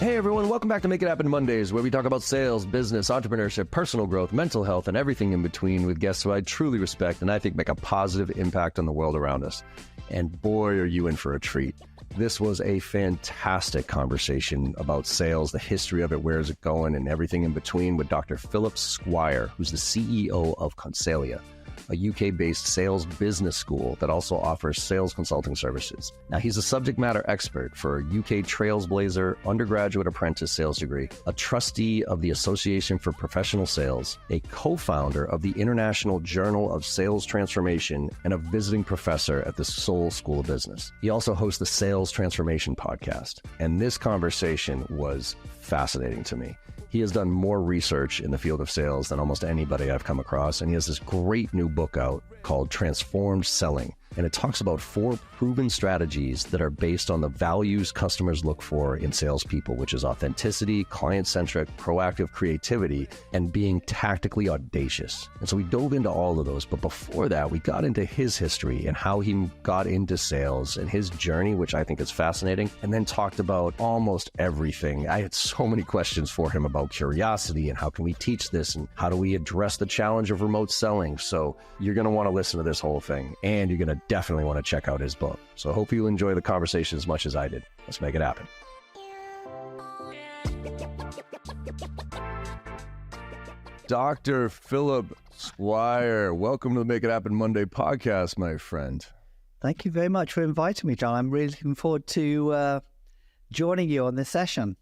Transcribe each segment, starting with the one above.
Hey everyone, welcome back to Make It Happen Mondays, where we talk about sales, business, entrepreneurship, personal growth, mental health, and everything in between with guests who I truly respect and I think make a positive impact on the world around us. And boy, are you in for a treat. This was a fantastic conversation about sales, the history of it, where is it going, and everything in between with Dr. Philip Squire, who's the CEO of Consalia, a UK-based sales business school that also offers sales consulting services. Now, he's a subject matter expert for a UK Trailblazer undergraduate apprentice sales degree, a trustee of the Association for Professional Sales, a co-founder of the International Journal of Sales Transformation, and a visiting professor at the Seoul School of Business. He also hosts the Sales Transformation podcast, and this conversation was fascinating to me. He has done more research in the field of sales than almost anybody I've come across, and he has this great new book out called Transformed Selling. And it talks about 4 proven strategies that are based on the values customers look for in salespeople, which is authenticity, client-centric, proactive creativity, and being tactically audacious. And so we dove into all of those. But before that, we got into his history and how he got into sales and his journey, which I think is fascinating, and then talked about almost everything. I had so many questions for him about curiosity and how can we teach this and how do we address the challenge of remote selling. So you're going to want to listen to this whole thing, and you're going to definitely want to check out his book. So I hope you enjoy the conversation as much as I did. Let's make it happen. Dr. Philip Squire, welcome to the Make It Happen Monday podcast, my friend. Thank you very much for inviting me, John. I'm really looking forward to joining you on this session.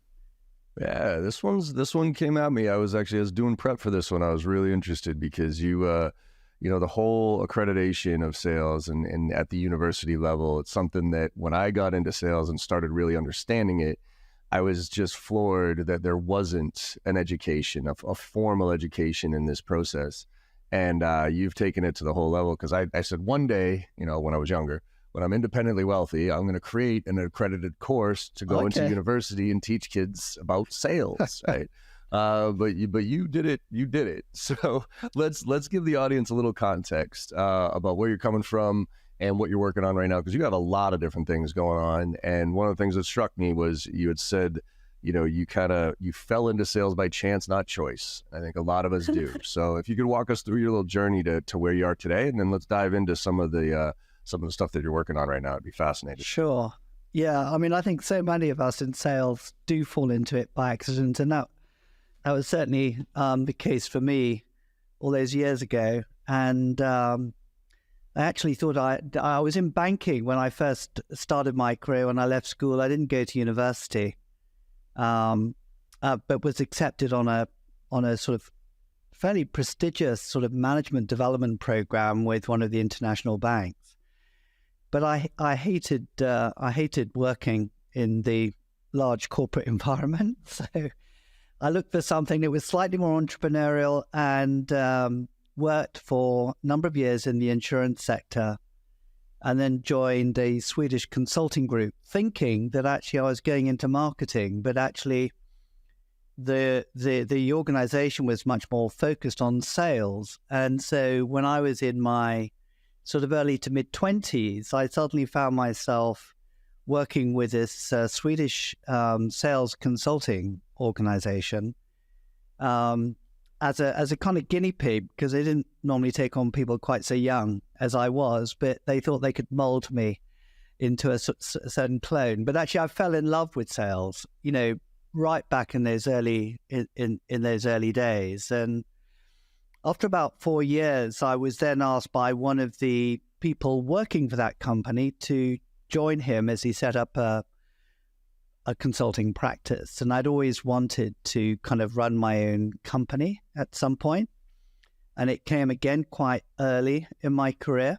Yeah, this one came at me. I was doing prep for this one. I was really interested because the whole accreditation of sales and at the university level, it's something that when I got into sales and started really understanding it, I was just floored that there wasn't an education, a formal education in this process. And you've taken it to the whole level, because I said one day, when I was younger, when I'm independently wealthy, I'm going to create an accredited course to go into university and teach kids about sales, right? But you did it. You did it. So let's give the audience a little context about where you're coming from and what you're working on right now, because you have a lot of different things going on. And one of the things that struck me was you had said, you fell into sales by chance, not choice. I think a lot of us do. So if you could walk us through your little journey to where you are today, and then let's dive into some of the stuff that you're working on right now. It'd be fascinating. Sure. Yeah. I mean, I think so many of us in sales do fall into it by accident, and that was certainly the case for me all those years ago. And I actually thought I was in banking when I first started my career. When I left school, I didn't go to university, but was accepted on a sort of fairly prestigious sort of management development program with one of the international banks. But I hated working in the large corporate environment, so I looked for something that was slightly more entrepreneurial, and worked for a number of years in the insurance sector, and then joined a Swedish consulting group, thinking that actually I was going into marketing, but actually the organization was much more focused on sales. And so when I was in my sort of early to mid-20s, I suddenly found myself working with this Swedish sales consulting organization as a kind of guinea pig, because they didn't normally take on people quite so young as I was, but they thought they could mold me into a certain clone. But actually, I fell in love with sales, right back in those early in those early days. And after about 4 years, I was then asked by one of the people working for that company to join him as he set up a consulting practice. And I'd always wanted to kind of run my own company at some point. And it came again quite early in my career.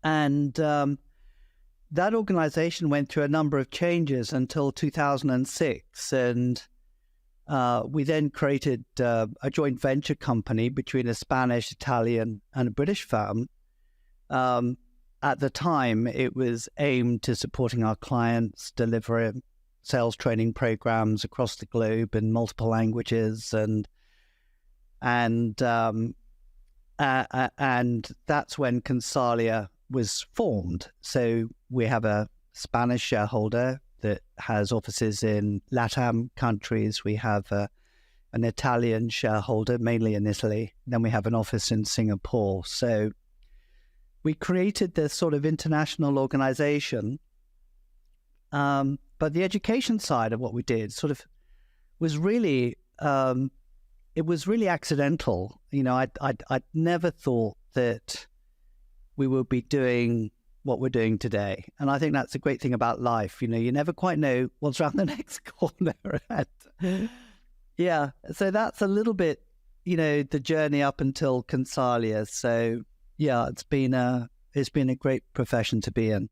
And that organization went through a number of changes until 2006. And we then created a joint venture company between a Spanish, Italian, and a British firm. At the time, it was aimed to supporting our clients, delivering sales training programs across the globe in multiple languages, and that's when Consalia was formed. So we have a Spanish shareholder, that has offices in LATAM countries. We have an Italian shareholder, mainly in Italy. Then we have an office in Singapore. So we created this sort of international organization. But the education side of what we did sort of was really, it was really accidental. You know, I'd never thought that we would be doing what we're doing today. And I think that's a great thing about life. You know, you never quite know what's around the next corner. Yeah. So that's a little bit, you know, the journey up until Consalia. So yeah, it's been a great profession to be in.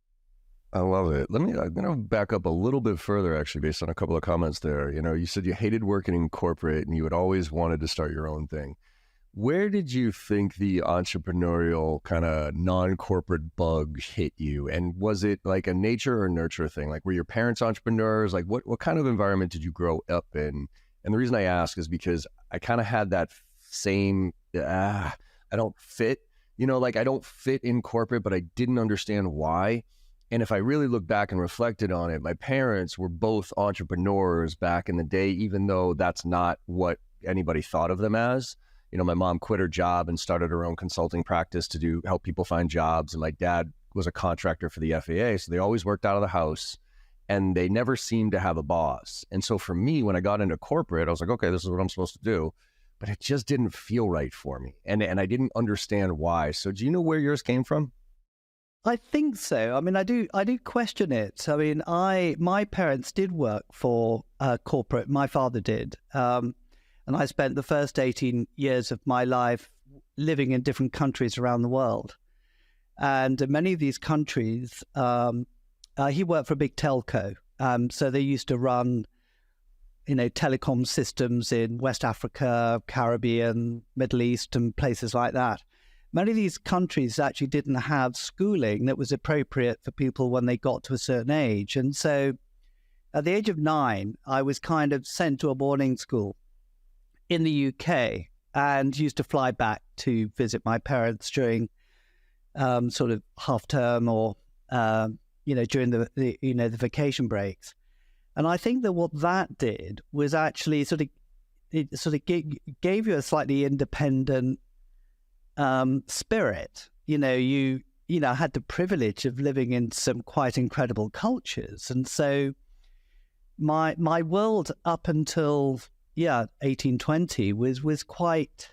I love it. I'm going to back up a little bit further, actually, based on a couple of comments there. You know, you said you hated working in corporate and you had always wanted to start your own thing. Where did you think the entrepreneurial kind of non-corporate bug hit you? And was it like a nature or nurture thing? Like, were your parents entrepreneurs? Like, what kind of environment did you grow up in? And the reason I ask is because I kind of had that same, I don't fit, you know, like I don't fit in corporate, but I didn't understand why. And if I really look back and reflected on it, my parents were both entrepreneurs back in the day, even though that's not what anybody thought of them as. You know, my mom quit her job and started her own consulting practice to help people find jobs. And my dad was a contractor for the FAA. So they always worked out of the house and they never seemed to have a boss. And so for me, when I got into corporate, I was like, okay, this is what I'm supposed to do. But it just didn't feel right for me. And I didn't understand why. So do you know where yours came from? I think so. I mean, I do question it. I mean, my parents did work for corporate. My father did. And I spent the first 18 years of my life living in different countries around the world. And in many of these countries, he worked for a big telco. So they used to run, you know, telecom systems in West Africa, Caribbean, Middle East, and places like that. Many of these countries actually didn't have schooling that was appropriate for people when they got to a certain age. And so at the age of 9, I was kind of sent to a boarding school in the UK and used to fly back to visit my parents during sort of half term or, you know, during the vacation breaks. And I think that what that did was actually gave you a slightly independent spirit. You know, you had the privilege of living in some quite incredible cultures. And so my world up until 1820 was quite,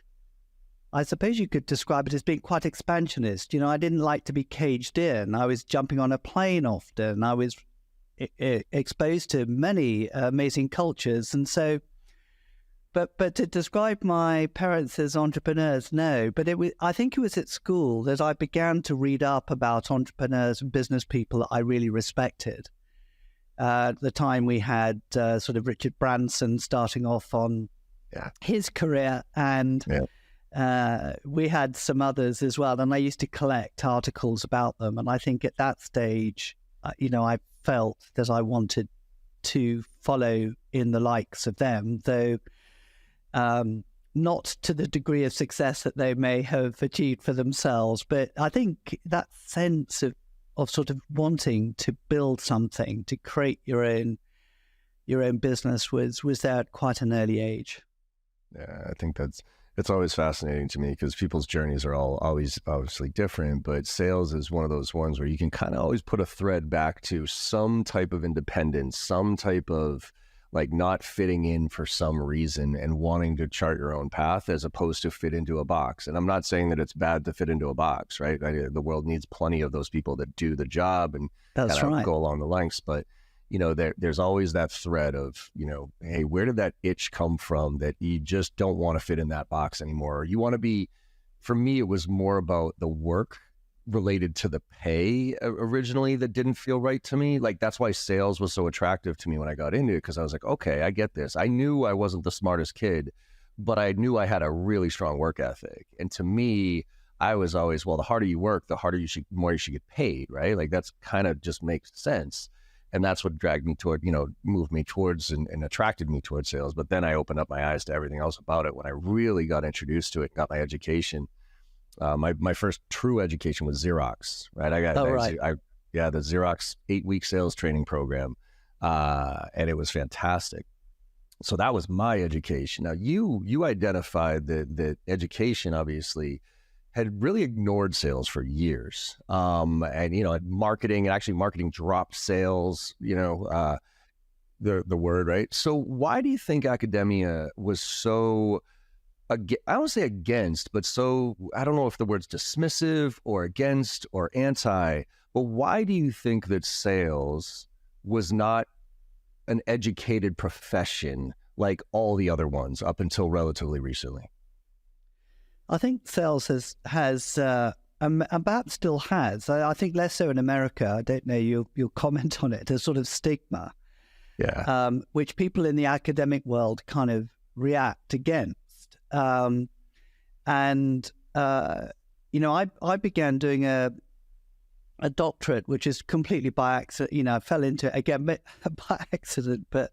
I suppose you could describe it as being quite expansionist. You know, I didn't like to be caged in. I was jumping on a plane often. I was exposed to many amazing cultures. And so, but to describe my parents as entrepreneurs, no. But I think it was at school that I began to read up about entrepreneurs and business people that I really respected. At the time, we had sort of Richard Branson starting off on his career, and we had some others as well. And I used to collect articles about them. And I think at that stage, you know, I felt that I wanted to follow in the likes of them, though not to the degree of success that they may have achieved for themselves. But I think that sense of sort of wanting to build something, to create your own business was there at quite an early age. Yeah, I think it's always fascinating to me because people's journeys are all always obviously different, but sales is one of those ones where you can kind of always put a thread back to some type of independence, some type of like not fitting in for some reason and wanting to chart your own path as opposed to fit into a box. And I'm not saying that it's bad to fit into a box, right? The world needs plenty of those people that do the job and that's right, go along the lengths. But, you know, there's always that thread of, you know, hey, where did that itch come from that you just don't want to fit in that box anymore? Or you want to be, for me, it was more about the work related to the pay originally that didn't feel right to me. Like that's why sales was so attractive to me when I got into it, because I was like, okay, I get this. I knew I wasn't the smartest kid, but I knew I had a really strong work ethic. And to me, I was always, well, the harder you work, the more you should get paid, right? Like that's kind of just makes sense. And that's what dragged me toward, you know, moved me towards and attracted me towards sales. But then I opened up my eyes to everything else about it when I really got introduced to it, got my education. My first true education was Xerox, right? I got the Xerox 8-week sales training program. and it was fantastic. So that was my education. Now you identified that education obviously had really ignored sales for years, and marketing, and actually marketing dropped sales. The word, right? So why do you think academia was so, I don't say against, but so, I don't know if the word's dismissive or against or anti, but why do you think that sales was not an educated profession like all the other ones up until relatively recently? I think sales has and perhaps still has. I think less so in America. I don't know. You'll comment on it. There's sort of stigma, which people in the academic world kind of react against. I began doing a doctorate, which is completely by accident. I fell into it again by accident, but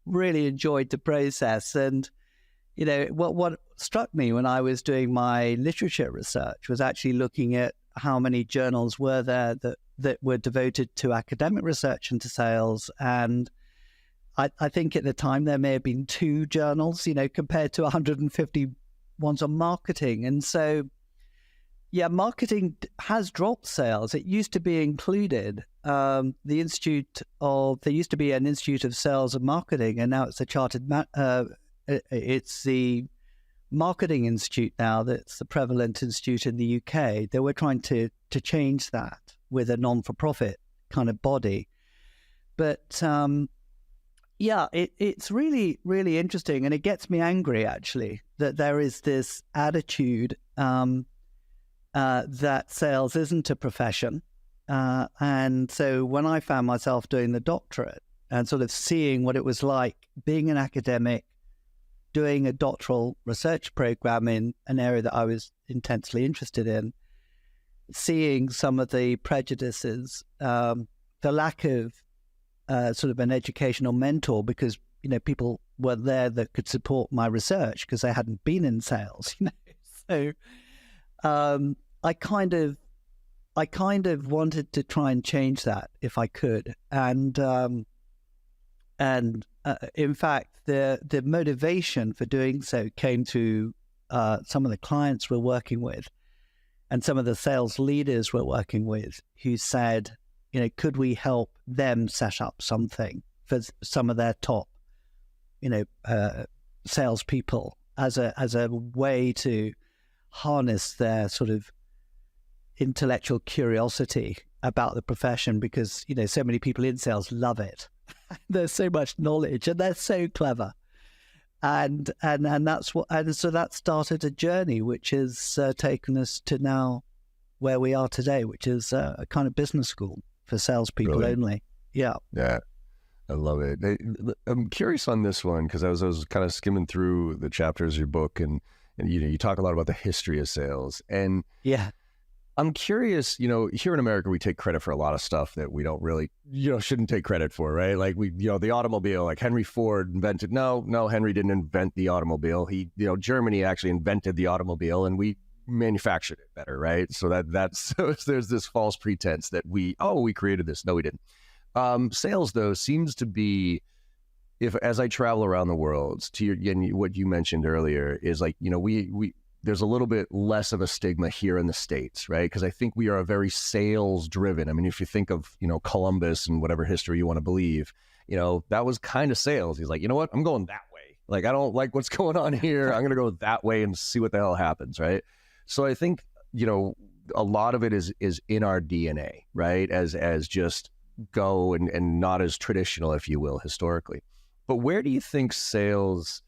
really enjoyed the process. And what struck me when I was doing my literature research was actually looking at how many journals were there that were devoted to academic research into sales. And I think at the time there may have been 2 journals, compared to 150 ones on marketing. And so, marketing has dropped sales. It used to be included. There used to be an Institute of Sales and Marketing, and now it's it's the Marketing Institute now. That's the prevalent institute in the UK. They were trying to change that with a non-for-profit kind of body. But it's really, really interesting. And it gets me angry, actually, that there is this attitude that sales isn't a profession. And so when I found myself doing the doctorate and sort of seeing what it was like being an academic, doing a doctoral research program in an area that I was intensely interested in, seeing some of the prejudices, the lack of sort of an educational mentor, because people were there that could support my research because they hadn't been in sales. So I kind of wanted to try and change that if I could, and in fact the motivation for doing so came through some of the clients we're working with and some of the sales leaders we're working with who said, could we help them set up something for some of their top, salespeople as a way to harness their sort of intellectual curiosity about the profession, because, so many people in sales love it. There's so much knowledge and they're so clever. And so that started a journey which has taken us to now where we are today, which is a kind of business school for salespeople. Really? Only. Yeah. I love it. I'm curious on this one because I was kind of skimming through the chapters of your book, and you talk a lot about the history of sales. And I'm curious, here in America, we take credit for a lot of stuff that we don't really, shouldn't take credit for, right? Like the automobile, like Henry Ford invented. No, Henry didn't invent the automobile. Germany actually invented the automobile, and we manufactured it better, right? So there's this false pretense that we created this. No, we didn't. Sales, though, seems to be, as I travel around the world, what you mentioned earlier is like, there's a little bit less of a stigma here in the States, right? Because I think we are a very sales driven. I mean, if you think of, Columbus and whatever history you want to believe, that was kind of sales. He's like, you know what? I'm going that way. Like, I don't like what's going on here. I'm going to go that way and see what the hell happens, right? So I think, a lot of it is in our DNA, right? As just go and not as traditional, if you will, historically. But where do you think sales,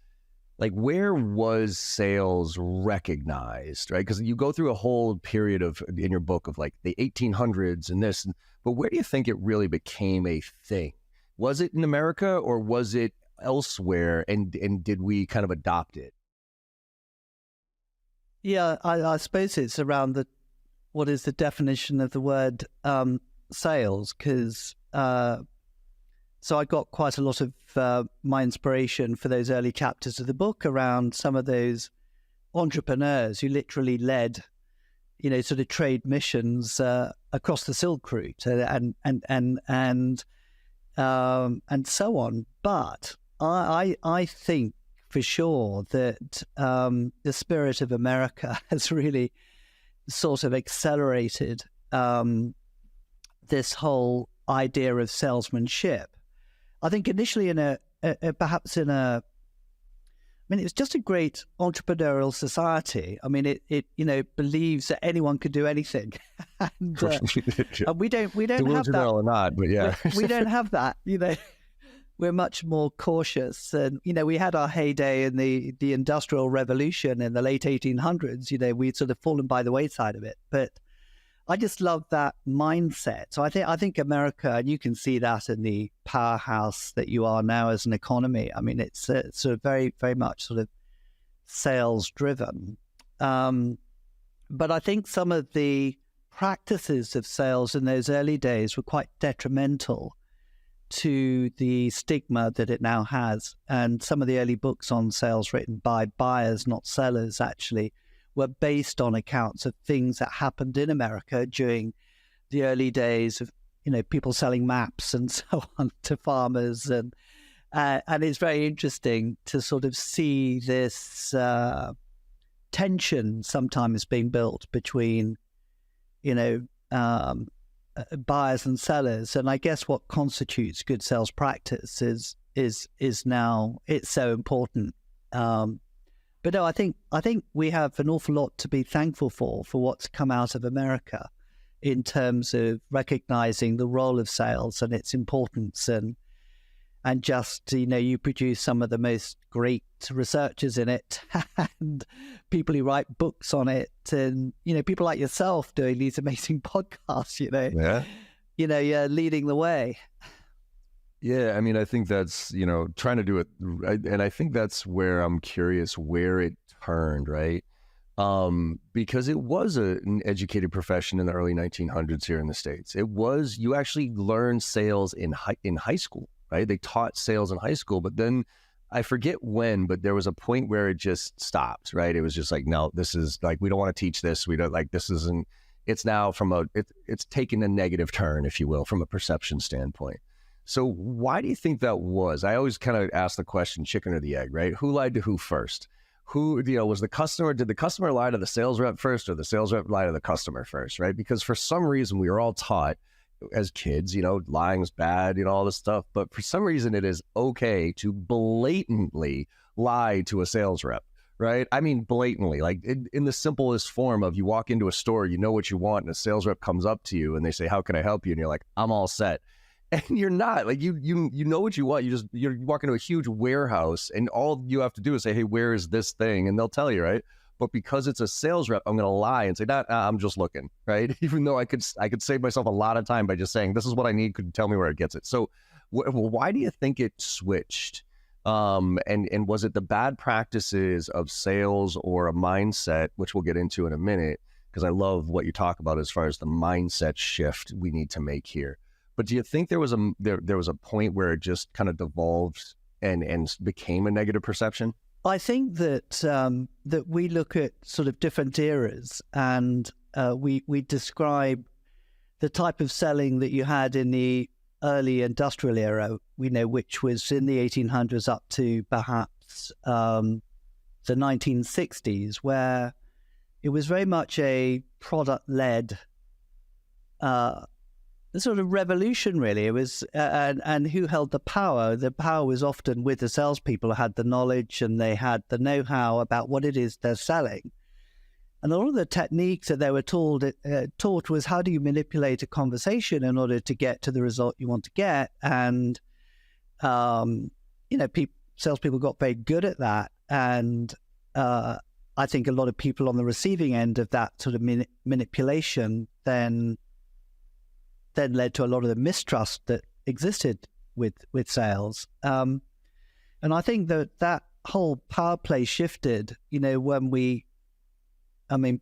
where was sales recognized, right? Because you go through a whole period in your book of like the 1800s and this, but where do you think it really became a thing? Was it in America or was it elsewhere? And did we kind of adopt it? Yeah, I suppose it's around what is the definition of the word sales, because so I got quite a lot of my inspiration for those early chapters of the book around some of those entrepreneurs who literally led, sort of trade missions across the Silk Route, and and so on. But I think for sure that the spirit of America has really sort of accelerated this whole idea of salesmanship. I think initially it's just a great entrepreneurial society. I mean, it believes that anyone could do anything, and we don't have that. Or not, but yeah, we don't have that. We're much more cautious, and we had our heyday in the Industrial Revolution in the late 1800s. We'd sort of fallen by the wayside of it, but I just love that mindset. So I think America, and you can see that in the powerhouse that you are now as an economy. I mean, it's sort of very, very much sort of sales driven. But I think some of the practices of sales in those early days were quite detrimental to the stigma that it now has. And some of the early books on sales written by buyers, not sellers, actually were based on accounts of things that happened in America during the early days of, people selling maps and so on to farmers. And it's very interesting to sort of see this tension sometimes being built between, buyers and sellers. And I guess what constitutes good sales practice is now, it's so important. But no, I think we have an awful lot to be thankful for what's come out of America in terms of recognizing the role of sales and its importance, and just you produce some of the most great researchers in it, and people who write books on it, and people like yourself doing these amazing podcasts. You're leading the way. Yeah, I mean, I think that's, trying to do it right. And I think that's where I'm curious where it turned, right? Because it was an educated profession in the early 1900s here in the States. It was, you actually learned sales in high school, right? They taught sales in high school, but then I forget when, but there was a point where it just stopped, right? It was just like, no, this is like, we don't want to teach this. We don't this isn't, it's now it's taken a negative turn, if you will, from a perception standpoint. So why do you think that was? I always kind of ask the question, chicken or the egg, right? Who lied to who first? Who, was the customer, did the customer lie to the sales rep first, or the sales rep lie to the customer first, right? Because for some reason we were all taught as kids, lying's bad, all this stuff. But for some reason it is okay to blatantly lie to a sales rep, right? I mean, blatantly, like in the simplest form of, you walk into a store, you know what you want, and a sales rep comes up to you and they say, how can I help you? And you're like, I'm all set. And you're not, like, you know what you want. You're walking into a huge warehouse, and all you have to do is say, hey, where is this thing? And they'll tell you, right? But because it's a sales rep, I'm going to lie and say, nah, I'm just looking, right? Even though I could save myself a lot of time by just saying, this is what I need, could tell me where it gets it. So why do you think it switched? And was it the bad practices of sales, or a mindset, which we'll get into in a minute, because I love what you talk about as far as the mindset shift we need to make here. But do you think there was a point where it just kind of devolved and became a negative perception? I think that we look at sort of different eras, and we describe the type of selling that you had in the early industrial era, which was in the 1800s up to perhaps the 1960s, where it was very much a product-led sort of revolution, really. It was, and who held the power? The power was often with the salespeople who had the knowledge and they had the know-how about what it is they're selling. And a lot of the techniques that they were taught was, how do you manipulate a conversation in order to get to the result you want to get? And salespeople got very good at that. And I think a lot of people on the receiving end of that sort of manipulation then led to a lot of the mistrust that existed with sales. And I think that whole power play shifted, when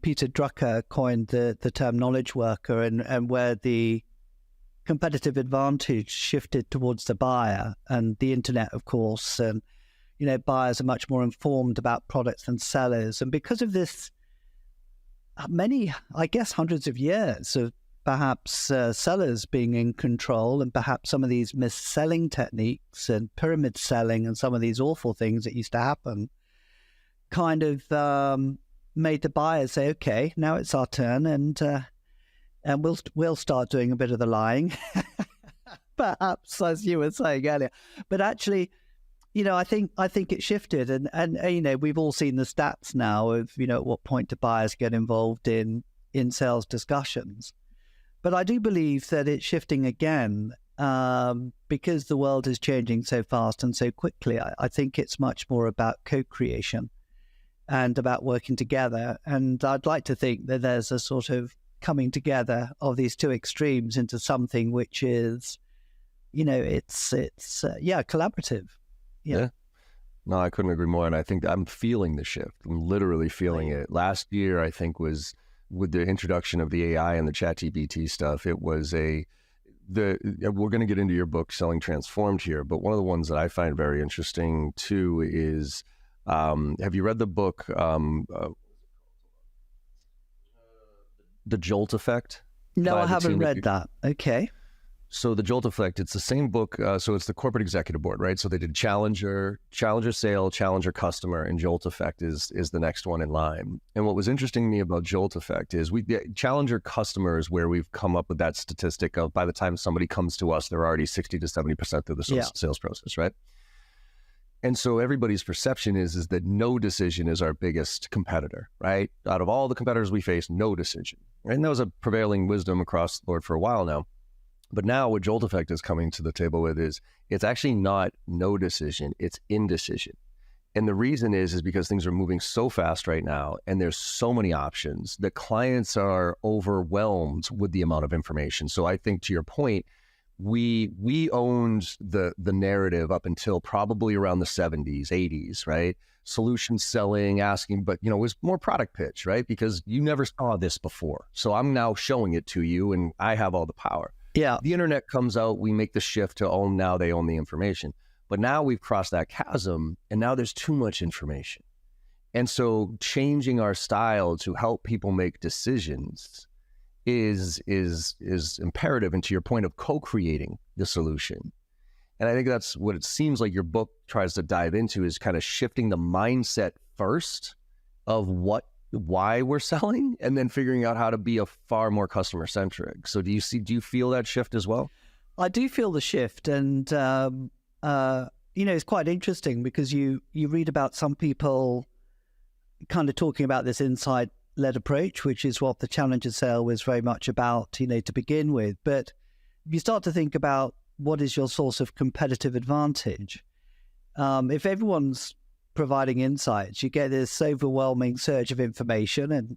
Peter Drucker coined the term knowledge worker, and where the competitive advantage shifted towards the buyer and the internet, of course. And, buyers are much more informed about products than sellers. And because of this, many, I guess, hundreds of years of perhaps sellers being in control, and perhaps some of these mis-selling techniques and pyramid selling and some of these awful things that used to happen kind of made the buyers say, okay, now it's our turn, and we'll start doing a bit of the lying, perhaps, as you were saying earlier. But actually, I think it shifted, and we've all seen the stats now of at what point do buyers get involved in sales discussions. But I do believe that it's shifting again because the world is changing so fast and so quickly. I think it's much more about co-creation and about working together. And I'd like to think that there's a sort of coming together of these two extremes into something which is, it's collaborative. Yeah. No, I couldn't agree more. And I think I'm feeling the shift. I'm literally feeling it. Last year, I think, was with the introduction of the AI and the ChatGPT stuff. It was we're going to get into your book, Selling Transformed, here. But one of the ones that I find very interesting too is, have you read the book, The Jolt Effect? No, I haven't read that. Okay. So the Jolt Effect, it's the same book. So it's the corporate executive board, right? So they did Challenger Sale, Challenger Customer, and Jolt Effect is the next one in line. And what was interesting to me about Jolt Effect is Challenger Customer is where we've come up with that statistic of by the time somebody comes to us, they're already 60 to 70% through the sales process, right? And so everybody's perception is that no decision is our biggest competitor, right? Out of all the competitors we face, no decision. Right? And that was a prevailing wisdom across the board for a while now. But now what Jolt Effect is coming to the table with is it's actually not no decision, it's indecision. And the reason is because things are moving so fast right now and there's so many options that clients are overwhelmed with the amount of information. So I think to your point, we owned the narrative up until probably around the 70s, 80s, right? Solution selling, asking, but it was more product pitch, right? Because you never saw this before. So I'm now showing it to you and I have all the power. Yeah. The internet comes out, we make the shift to now they own the information. But now we've crossed that chasm and now there's too much information. And so changing our style to help people make decisions is imperative, and to your point of co-creating the solution. And I think that's what it seems like your book tries to dive into, is kind of shifting the mindset first of why we're selling, and then figuring out how to be a far more customer centric. So do you feel that shift as well? I do feel the shift, and it's quite interesting because you read about some people kind of talking about this insight-led approach, which is what the Challenger sale was very much about, to begin with. But if you start to think about what is your source of competitive advantage, if everyone's providing insights, you get this overwhelming surge of information, and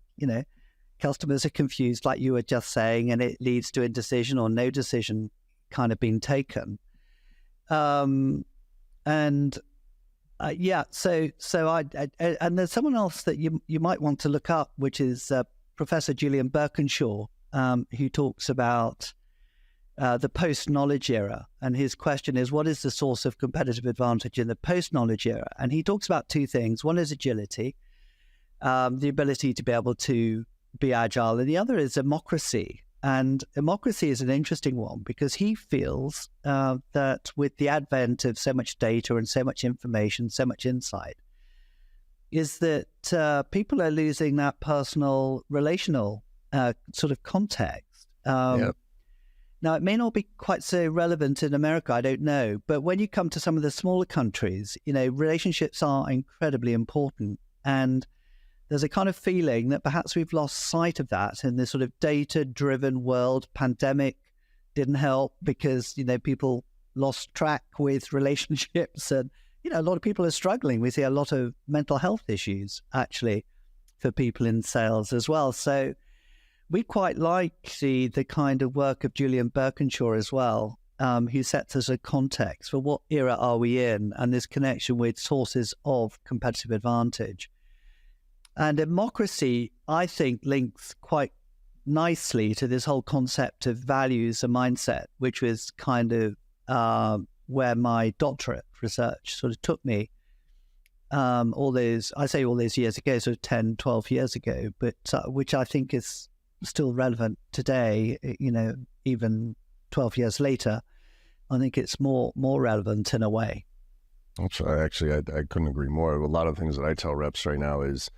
customers are confused, like you were just saying, and it leads to indecision or no decision kind of being taken. So and there's someone else that you might want to look up, which is Professor Julian Birkinshaw, who talks about the post-knowledge era. And his question is, what is the source of competitive advantage in the post-knowledge era? And he talks about two things. One is agility, the ability to be able to be agile. And the other is democracy. And democracy is an interesting one because he feels that with the advent of so much data and so much information, so much insight, is that people are losing that personal, relational sort of context. Yep. Now, it may not be quite so relevant in America, I don't know. But when you come to some of the smaller countries, relationships are incredibly important. And there's a kind of feeling that perhaps we've lost sight of that in this sort of data-driven world. Pandemic didn't help because, people lost track with relationships. And, a lot of people are struggling. We see a lot of mental health issues, actually, for people in sales as well. So we quite like the kind of work of Julian Birkinshaw as well, who sets us a context for what era are we in, and this connection with sources of competitive advantage. And democracy, I think, links quite nicely to this whole concept of values and mindset, which was kind of where my doctorate research sort of took me all those years ago, sort of 10, 12 years ago, but which I think is still relevant today, even 12 years later. I think it's more relevant in a way. Actually, I couldn't agree more. A lot of things that I tell reps right now is,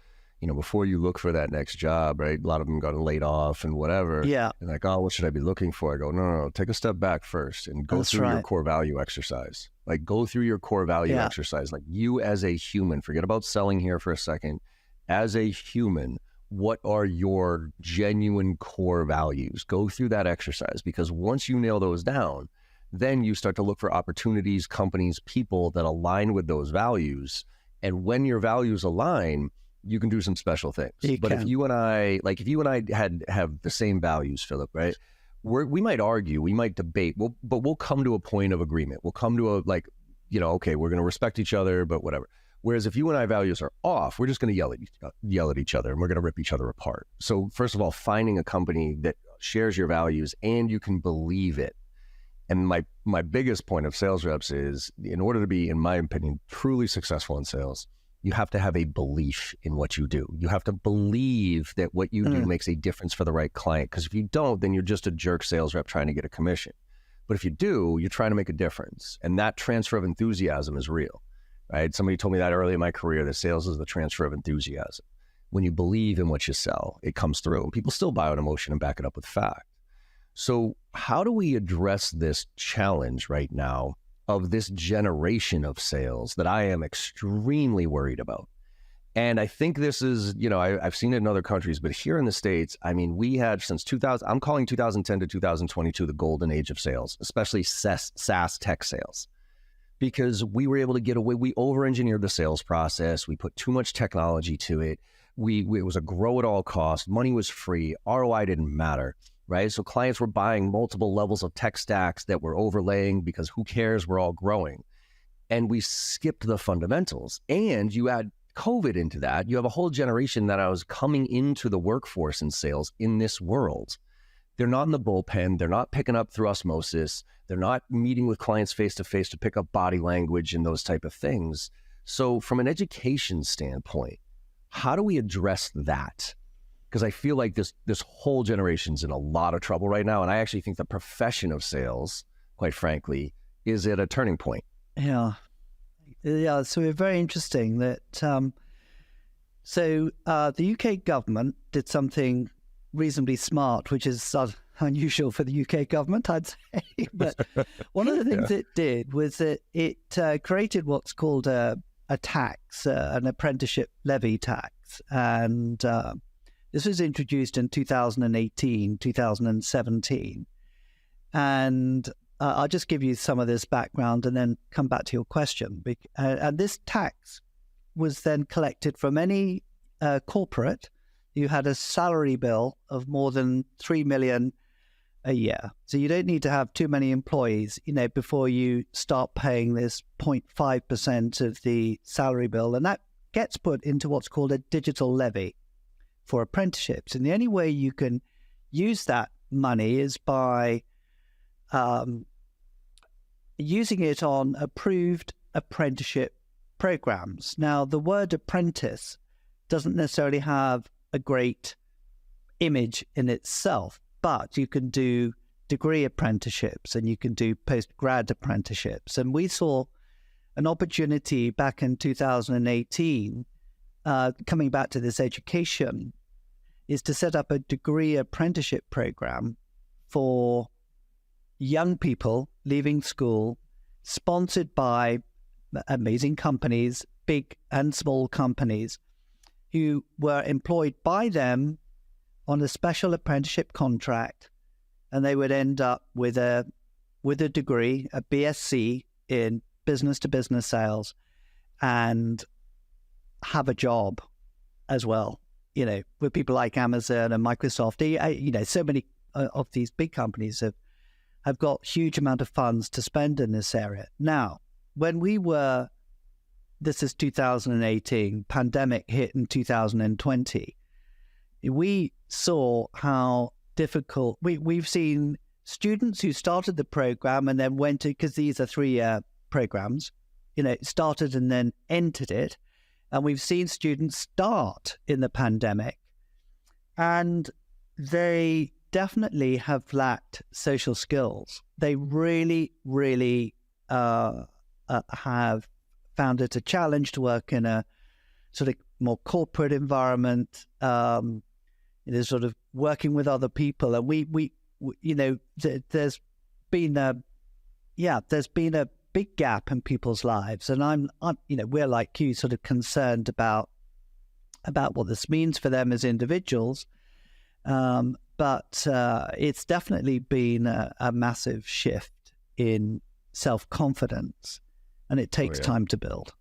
before you look for that next job, right? A lot of them got laid off and whatever. Yeah. And like, oh, what should I be looking for? I go, no, take a step back first and go through your core value exercise. Like, go through your core value exercise. Like, you as a human, forget about selling here for a second. As a human, what are your genuine core values? Go through that exercise, because once you nail those down, then you start to look for opportunities, companies, people that align with those values. And when your values align, you can do some special things. If you and I have the same values, Philip, right? We might argue, we might debate, but we'll come to a point of agreement. We'll come to okay, we're going to respect each other, but whatever. Whereas if you and I values are off, we're just going to yell at each other, and we're going to rip each other apart. So first of all, finding a company that shares your values and you can believe it. And my biggest point of sales reps is, in order to be, in my opinion, truly successful in sales, you have to have a belief in what you do. You have to believe that what you do makes a difference for the right client. Because if you don't, then you're just a jerk sales rep trying to get a commission. But if you do, you're trying to make a difference. And that transfer of enthusiasm is real, right? Somebody told me that early in my career, that sales is the transfer of enthusiasm. When you believe in what you sell, it comes through. And people still buy on emotion and back it up with fact. So how do we address this challenge right now of this generation of sales that I am extremely worried about? And I think this is, I've seen it in other countries, but here in the States, I mean, we had since 2000, I'm calling 2010 to 2022 the golden age of sales, especially SaaS tech sales, because we were able to get away. We over-engineered the sales process. We put too much technology to it. It was a grow at all cost. Money was free. ROI didn't matter. Right? So clients were buying multiple levels of tech stacks that were overlaying, because who cares? We're all growing. And we skipped the fundamentals. And you add COVID into that. You have a whole generation that was coming into the workforce in sales in this world. They're not in the bullpen. They're not picking up through osmosis. They're not meeting with clients face-to-face to pick up body language and those type of things. So from an education standpoint, how do we address that? Because I feel like this whole generation's in a lot of trouble right now. And I actually think the profession of sales, quite frankly, is at a turning point. Yeah. So it's very interesting that, the UK government did something reasonably smart, which is unusual for the UK government, I'd say. But one of the things it did was that it created what's called a tax, an apprenticeship levy tax. And this was introduced in 2018, 2017. And I'll just give you some of this background and then come back to your question. And this tax was then collected from any corporate who had a salary bill of more than 3 million a year. So you don't need to have too many employees, before you start paying this 0.5% of the salary bill. And that gets put into what's called a digital levy for apprenticeships. And the only way you can use that money is by using it on approved apprenticeship programs. Now, the word apprentice doesn't necessarily have a great image in itself, but you can do degree apprenticeships and you can do postgrad apprenticeships. And we saw an opportunity back in 2018, coming back to this education, is to set up a degree apprenticeship program for young people leaving school, sponsored by amazing companies, big and small companies, who were employed by them on a special apprenticeship contract, and they would end up with a degree, a BSc in business to business sales, and have a job as well. With people like Amazon and Microsoft, so many of these big companies have got huge amount of funds to spend in this area. Now, this is 2018, pandemic hit in 2020. We saw how difficult, we've seen students who started the program and then went to, because these are 3-year programs, started and then entered it. And we've seen students start in the pandemic and they definitely have lacked social skills. They really, really have found it a challenge to work in a sort of more corporate environment, sort of working with other people. And we there's been a big gap in people's lives. And I'm we're like you, sort of concerned about what this means for them as individuals. But it's definitely been a massive shift in self-confidence, and it takes time to build.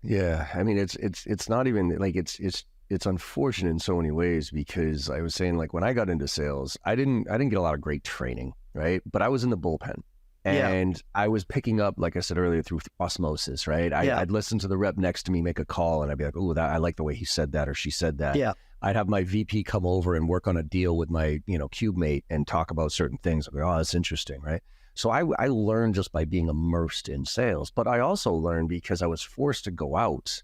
Yeah, I mean, it's not even like it's unfortunate in so many ways, because I was saying, like, when I got into sales, I didn't get a lot of great training, right? But I was in the bullpen. And I was picking up, like I said earlier, through osmosis, right? I'd listen to the rep next to me make a call, and I'd be like, "Oh, I like the way he said that or she said that." Yeah. I'd have my VP come over and work on a deal with my, cube mate and talk about certain things. I'd be, "Oh, that's interesting," right? So I learned just by being immersed in sales, but I also learned because I was forced to go out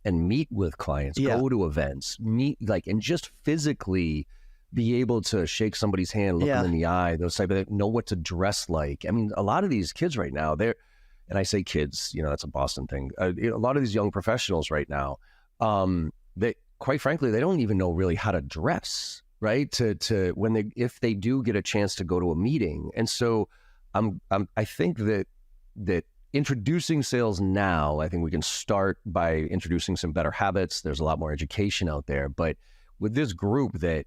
and meet with clients, go to events, and just physically be able to shake somebody's hand, look them in the eye, those type of, know what to dress like. I mean, a lot of these kids right now, and I say kids, that's a Boston thing. A lot of these young professionals right now, they, quite frankly, they don't even know really how to dress, right? If they do get a chance to go to a meeting. And so I think that introducing sales now, I think we can start by introducing some better habits. There's a lot more education out there, but with this group that,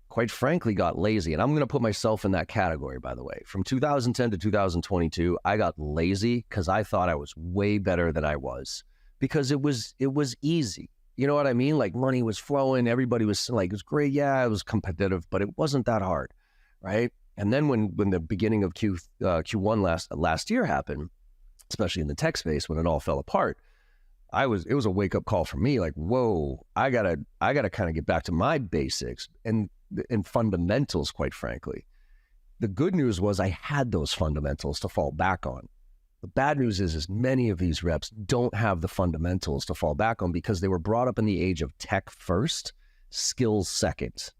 quite frankly, got lazy. And I'm going to put myself in that category, by the way. From 2010 to 2022, I got lazy because I thought I was way better than I was, because it was easy. You know what I mean? Like, money was flowing. Everybody was like, it was great. Yeah, it was competitive, but it wasn't that hard, right? And then when the beginning of Q1 last year happened, especially in the tech space, when it all fell apart, it was a wake up call for me. Like, whoa, I gotta kind of get back to my basics and fundamentals, quite frankly. The good news was I had those fundamentals to fall back on. The bad news is many of these reps don't have the fundamentals to fall back on, because they were brought up in the age of tech first, skills second,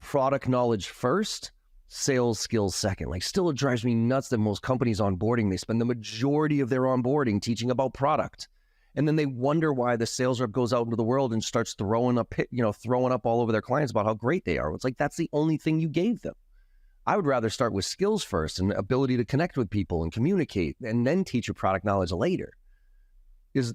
product knowledge first, sales skills second. Like, still, it drives me nuts that most companies onboarding, they spend the majority of their onboarding teaching about product. And then they wonder why the sales rep goes out into the world and starts throwing up all over their clients about how great they are. It's like, that's the only thing you gave them. I would rather start with skills first and ability to connect with people and communicate, and then teach your product knowledge later. Is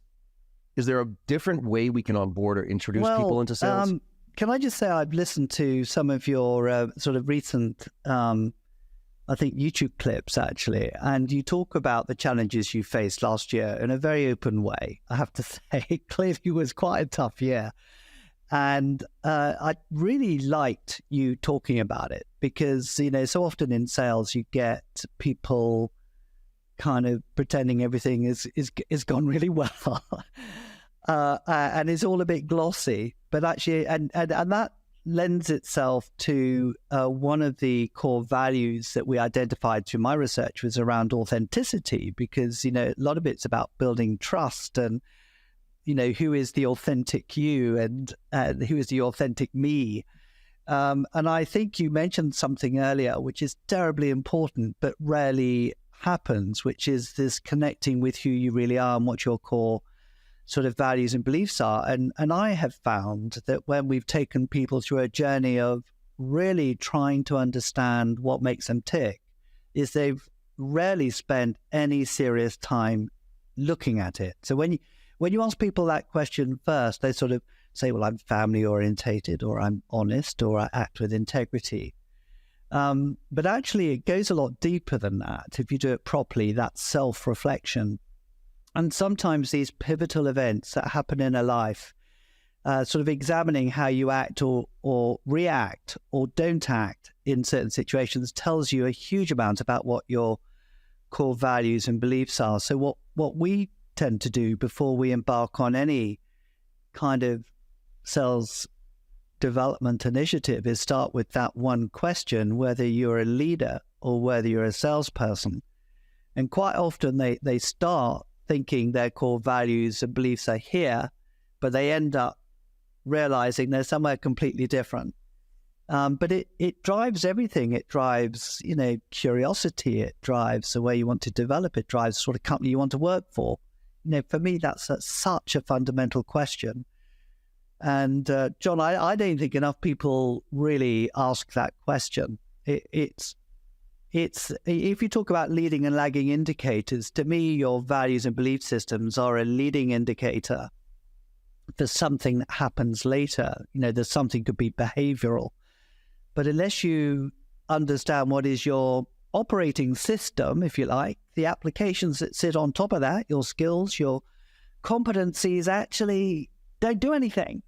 there a different way we can onboard or introduce people into sales? Can I just say, I've listened to some of your sort of recent, I think, YouTube clips, actually, and you talk about the challenges you faced last year in a very open way. I have to say, clearly was quite a tough year. And I really liked you talking about it, because, so often in sales, you get people kind of pretending everything is gone really well. And it's all a bit glossy, but actually, and that lends itself to one of the core values that we identified through my research was around authenticity, because, a lot of it's about building trust and, who is the authentic you and who is the authentic me. And I think you mentioned something earlier, which is terribly important, but rarely happens, which is this connecting with who you really are and what your core sort of values and beliefs are. And I have found that when we've taken people through a journey of really trying to understand what makes them tick, is they've rarely spent any serious time looking at it. So when you ask people that question first, they sort of say, well, I'm family orientated, or I'm honest, or I act with integrity. But actually, it goes a lot deeper than that. If you do it properly, that's self-reflection. And sometimes these pivotal events that happen in a life, sort of examining how you act or react or don't act in certain situations, tells you a huge amount about what your core values and beliefs are. So what we tend to do before we embark on any kind of sales development initiative is start with that one question, whether you're a leader or whether you're a salesperson. And quite often they start thinking their core values and beliefs are here, but they end up realizing they're somewhere completely different. But it drives everything. It drives, curiosity. It drives the way you want to develop. It drives the sort of company you want to work for. For me, that's such a fundamental question. And John, I don't think enough people really ask that question. It's if you talk about leading and lagging indicators, to me, your values and belief systems are a leading indicator for something that happens later. There's something could be behavioral. But unless you understand what is your operating system, if you like, the applications that sit on top of that, your skills, your competencies actually don't do anything,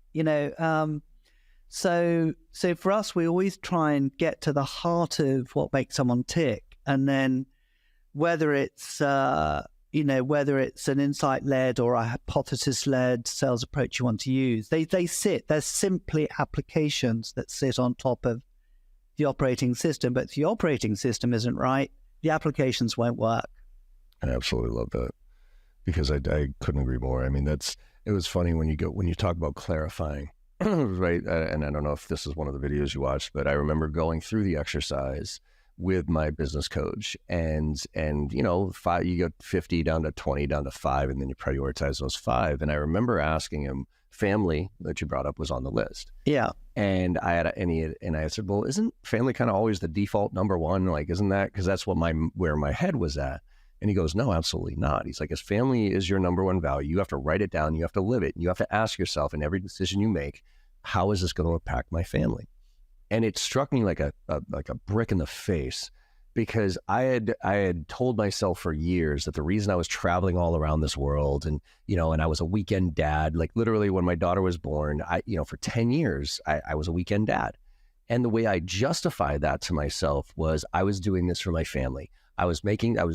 So for us, we always try and get to the heart of what makes someone tick. And then whether it's an insight-led or a hypothesis-led sales approach you want to use, they're simply applications that sit on top of the operating system. But if the operating system isn't right, the applications won't work. I absolutely love that, because I couldn't agree more. I mean, it was funny when you talk about clarifying, right? And I don't know if this is one of the videos you watched, but I remember going through the exercise with my business coach, and five, you get 50 down to 20 down to 5, and then you prioritize those 5. And I remember asking him, family that you brought up was on the list. Yeah. And I said, well, isn't family kind of always the default number one? Like, isn't that, because that's where my head was at. And he goes, no, absolutely not. He's like, as family is your number one value, you have to write it down. You have to live it. You have to ask yourself in every decision you make, how is this going to impact my family? And it struck me like a brick in the face, because I had told myself for years that the reason I was traveling all around this world and I was a weekend dad, like literally when my daughter was born, for 10 years, I was a weekend dad. And the way I justified that to myself was I was doing this for my family. I was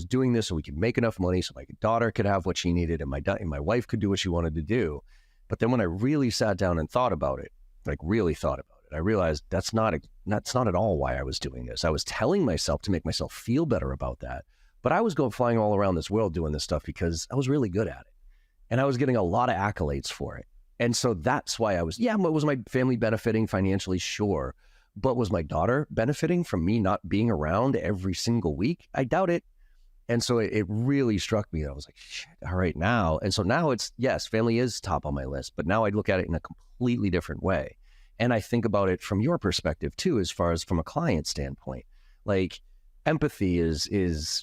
doing this so we could make enough money so my daughter could have what she needed and my wife could do what she wanted to do. But then when I really sat down and thought about it, I realized that's not at all why I was doing this. I was telling myself to make myself feel better about that. But I was flying all around this world doing this stuff because I was really good at it. And I was getting a lot of accolades for it. And so that's why was my family benefiting financially? Sure. But was my daughter benefiting from me not being around every single week? I doubt it. And so it really struck me. I was like, shit, all right, now. And so now it's, yes, family is top on my list, but now I look at it in a completely different way. And I think about it from your perspective too, as far as from a client standpoint. Like, empathy is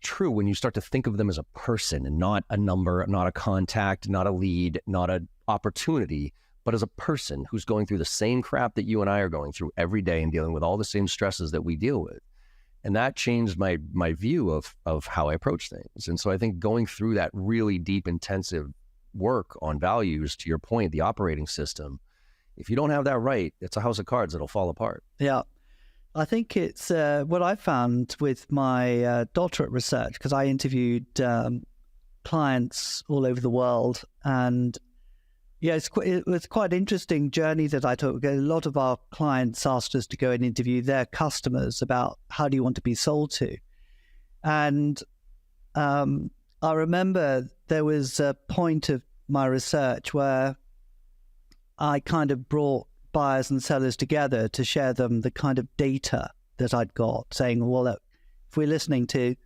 true when you start to think of them as a person and not a number, not a contact, not a lead, not an opportunity, but as a person who's going through the same crap that you and I are going through every day and dealing with all the same stresses that we deal with. And that changed my view of how I approach things. And so I think going through that really deep, intensive work on values, to your point, the operating system, if you don't have that right, it's a house of cards that'll fall apart. Yeah. I think it's what I found with my doctorate research, because I interviewed clients all over the world. And yeah, it was quite an interesting journey that I took. A lot of our clients asked us to go and interview their customers about how do you want to be sold to. And I remember there was a point of my research where I kind of brought buyers and sellers together to share them the kind of data that I'd got, saying, well, look, if we're listening to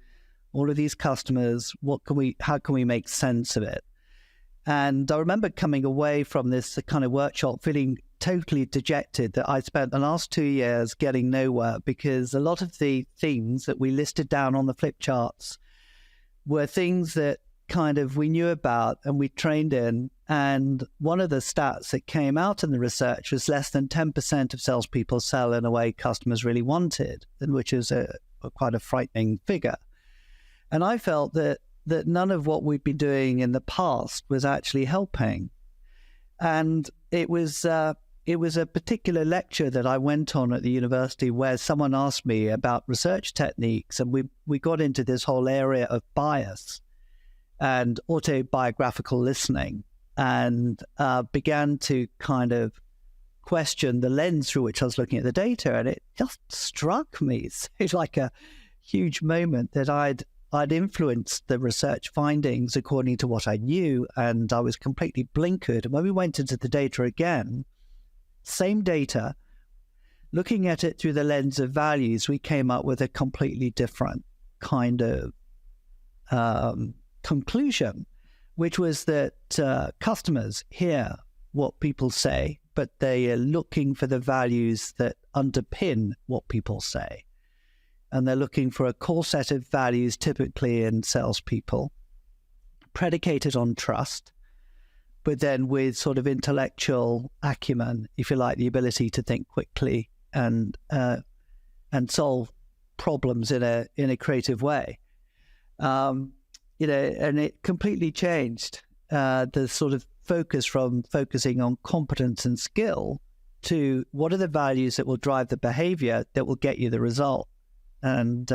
all of these customers, how can we make sense of it? And I remember coming away from this kind of workshop feeling totally dejected that I spent the last 2 years getting nowhere, because a lot of the themes that we listed down on the flip charts were things that kind of we knew about and we trained in. And one of the stats that came out in the research was less than 10% of salespeople sell in a way customers really wanted, which is quite a frightening figure. And I felt that none of what we'd been doing in the past was actually helping. And it was a particular lecture that I went on at the university where someone asked me about research techniques, and we got into this whole area of bias and autobiographical listening, and began to kind of question the lens through which I was looking at the data. And it just struck me, it's like a huge moment, that I'd I'd influenced the research findings according to what I knew, and I was completely blinkered. And when we went into the data again, same data, looking at it through the lens of values, we came up with a completely different kind of conclusion, which was that customers hear what people say, but they are looking for the values that underpin what people say. And they're looking for a core set of values, typically in salespeople, predicated on trust, but then with sort of intellectual acumen, if you like, the ability to think quickly and solve problems in a creative way. And it completely changed the sort of focus from focusing on competence and skill to what are the values that will drive the behavior that will get you the result. And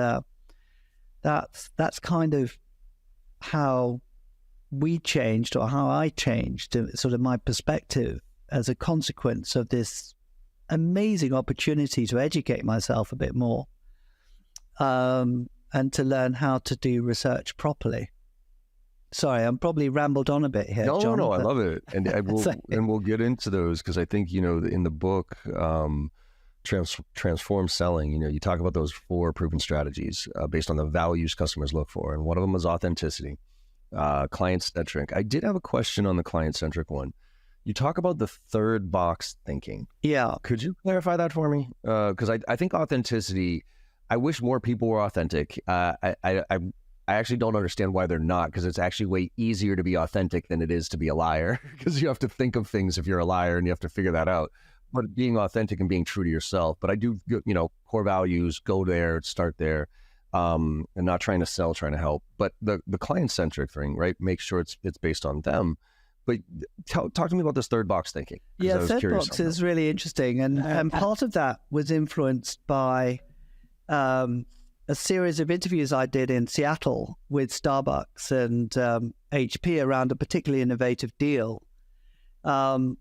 that's kind of how we changed, or how I changed, sort of my perspective as a consequence of this amazing opportunity to educate myself a bit more, and to learn how to do research properly. Sorry, I'm probably rambled on a bit here, John. No, I love it. And we'll get into those, because I think, in the book, Transform Selling, you talk about those 4 proven strategies based on the values customers look for. And one of them is authenticity, client-centric. I did have a question on the client-centric one. You talk about the third box thinking. Yeah. Could you clarify that for me? Because I think authenticity, I wish more people were authentic. I actually don't understand why they're not, because it's actually way easier to be authentic than it is to be a liar, because you have to think of things if you're a liar and you have to figure that out. But being authentic and being true to yourself. But I do, core values, go there, start there, and not trying to sell, trying to help. But the client-centric thing, right? Make sure it's based on them. But talk to me about this third box thinking. Yeah, third box is really interesting. And part of that was influenced by a series of interviews I did in Seattle with Starbucks and HP around a particularly innovative deal. And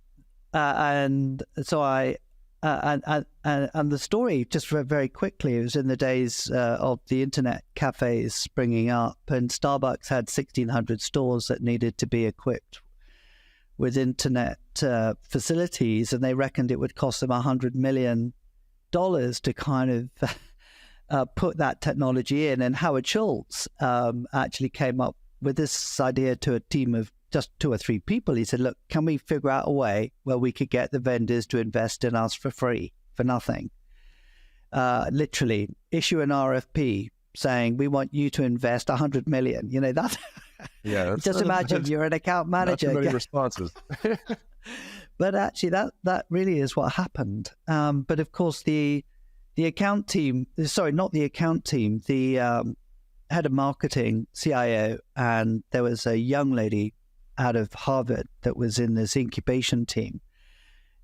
so and the story, just very quickly, it was in the days of the internet cafes springing up, and Starbucks had 1,600 stores that needed to be equipped with internet facilities, and they reckoned it would cost them $100 million to kind of put that technology in. And Howard Schultz actually came up with this idea to a team of just 2 or 3 people. He said, look, can we figure out a way where we could get the vendors to invest in us for free, for nothing? Literally issue an RFP saying, we want you to invest $100 million. That's, just imagine you're an account manager. Not too many responses. But actually that really is what happened. But of course the account team, not the account team, the head of marketing, CIO, and there was a young lady out of Harvard that was in this incubation team.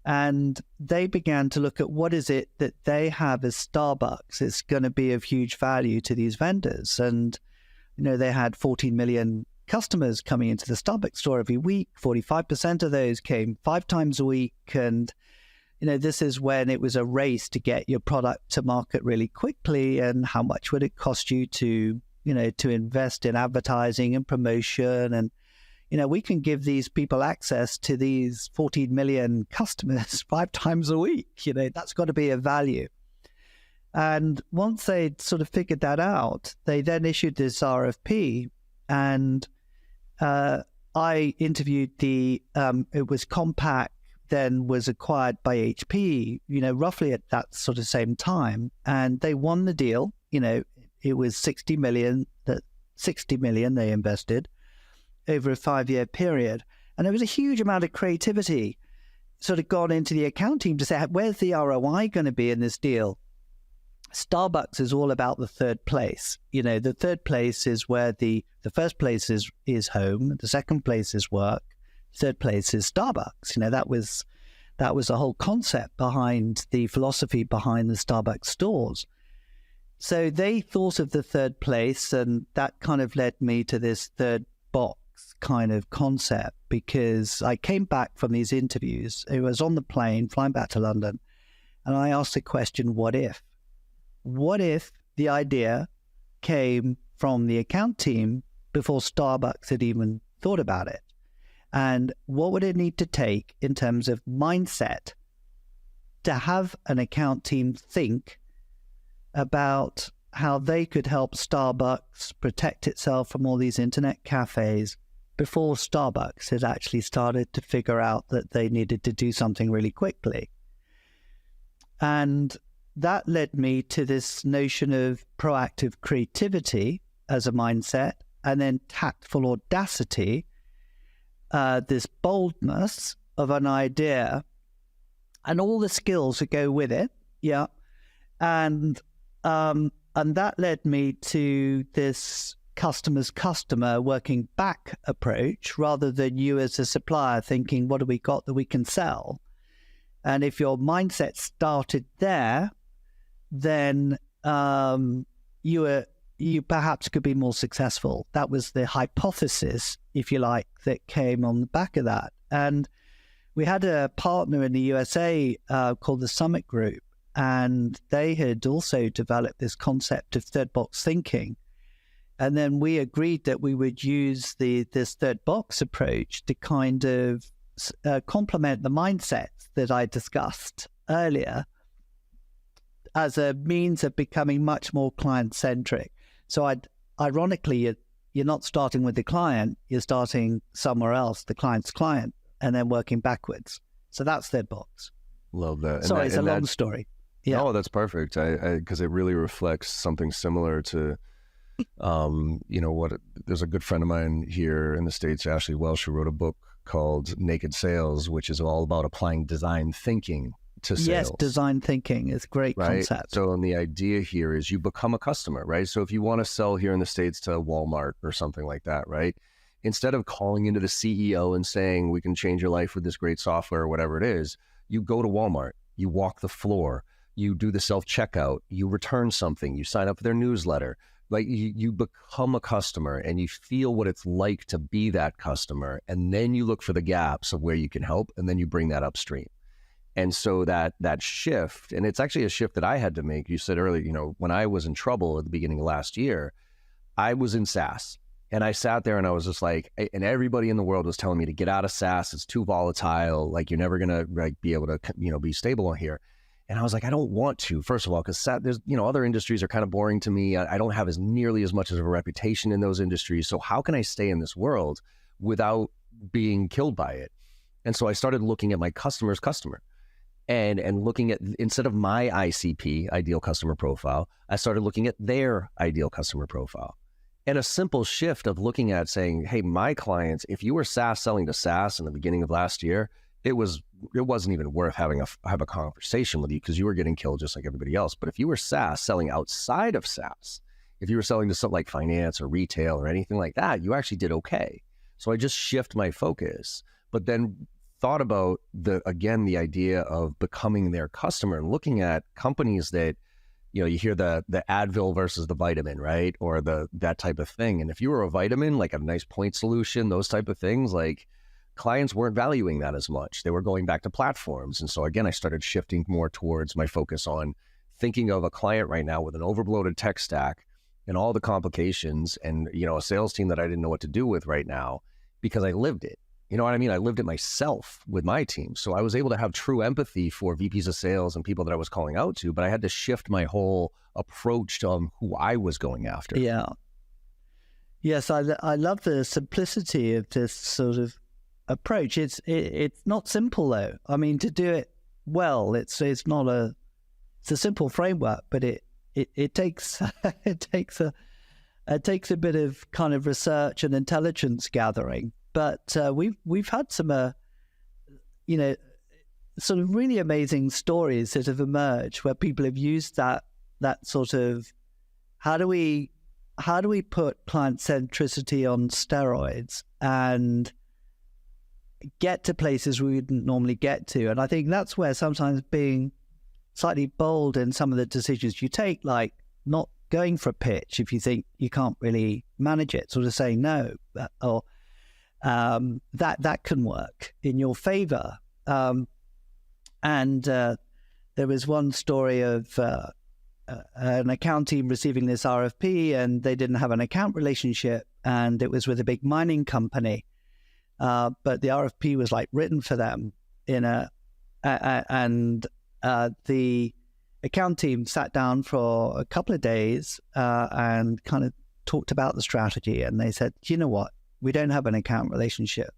And they began to look at what is it that they have as Starbucks is going to be of huge value to these vendors. And, they had 14 million customers coming into the Starbucks store every week. 45% of those came 5 times a week. And, this is when it was a race to get your product to market really quickly. And how much would it cost you to invest in advertising and promotion? And, we can give these people access to these 14 million customers 5 times a week. That's got to be a value. And once they'd sort of figured that out, they then issued this RFP. And I interviewed it was Compaq, then was acquired by HP, roughly at that sort of same time. And they won the deal. It was 60 million they invested over a 5-year period. And there was a huge amount of creativity sort of gone into the account team to say, where's the ROI going to be in this deal? Starbucks is all about the third place. The third place is where the first place is home, the second place is work, third place is Starbucks. That was the whole concept behind the philosophy behind the Starbucks stores. So they thought of the third place, and that kind of led me to this third box kind of concept, because I came back from these interviews. It was on the plane flying back to London, and I asked the question, what if? What if the idea came from the account team before Starbucks had even thought about it. And what would it need to take in terms of mindset to have an account team think about how they could help Starbucks protect itself from all these internet cafes before Starbucks had actually started to figure out that they needed to do something really quickly. And that led me to this notion of proactive creativity as a mindset, and then tactful audacity, this boldness of an idea, and all the skills that go with it. Yeah. And that led me to this customer's customer working back approach, rather than you as a supplier thinking, what have we got that we can sell? And if your mindset started there, then you perhaps could be more successful. That was the hypothesis, if you like, that came on the back of that. And we had a partner in the USA called the Summit Group, and they had also developed this concept of third box thinking. And then we agreed that we would use this third box approach to kind of complement the mindset that I discussed earlier as a means of becoming much more client-centric. So ironically, you're not starting with the client, you're starting somewhere else, the client's client, and then working backwards. So that's third box. Love that. Sorry, it's a long story. Yeah. No, that's perfect. Because it really reflects something similar to, there's a good friend of mine here in the States, Ashley Welsh, who wrote a book called Naked Sales, which is all about applying design thinking to sales. Yes, design thinking is a great concept. So, and the idea here is you become a customer, right? So if you want to sell here in the States to Walmart or something like that, right? Instead of calling into the CEO and saying, we can change your life with this great software or whatever it is, you go to Walmart, you walk the floor, you do the self-checkout, you return something, you sign up for their newsletter. Like you become a customer and you feel what it's like to be that customer. And then you look for the gaps of where you can help, and then you bring that upstream. And so that shift, and it's actually a shift that I had to make. You said earlier, when I was in trouble at the beginning of last year, I was in SaaS. And I sat there and I was just like, and everybody in the world was telling me to get out of SaaS. It's too volatile. Like, you're never going to be able to, be stable on here. And I was like, I don't want to, first of all, because there's, other industries are kind of boring to me. I don't have nearly as much of a reputation in those industries. So how can I stay in this world without being killed by it? And so I started looking at my customer's customer and looking at, instead of my ICP, ideal customer profile, I started looking at their ideal customer profile. And a simple shift of looking at saying, hey, my clients, if you were SaaS selling to SaaS in the beginning of last year, it wasn't even worth have a conversation with you, because you were getting killed just like everybody else. But if you were SaaS selling outside of SaaS, if you were selling to something like finance or retail or anything like that, you actually did okay. So I just shift my focus, but then thought about the idea of becoming their customer and looking at companies that, you hear the Advil versus the vitamin, right? Or that type of thing. And if you were a vitamin, like a nice point solution, those type of things, like clients weren't valuing that as much. They were going back to platforms. And so again, I started shifting more towards my focus on thinking of a client right now with an overbloated tech stack and all the complications and, a sales team that I didn't know what to do with right now, because I lived it. You know what I mean? I lived it myself with my team. So I was able to have true empathy for VPs of sales and people that I was calling out to, but I had to shift my whole approach to who I was going after. Yeah. Yes, I love the simplicity of this sort of approach. It's not simple though. I mean, to do it well, it's a simple framework, but it takes it takes a bit of kind of research and intelligence gathering. But we've had some sort of really amazing stories that have emerged where people have used that sort of how do we put client centricity on steroids and get to places we wouldn't normally get to. And I think that's where sometimes being slightly bold in some of the decisions you take, like not going for a pitch if you think you can't really manage it, sort of saying no, or that can work in your favor. And there was one story of an account team receiving this RFP, and they didn't have an account relationship, and it was with a big mining company. But the RFP was like written for them and the account team sat down for a couple of days and kind of talked about the strategy. And they said, you know what, we don't have an account relationship.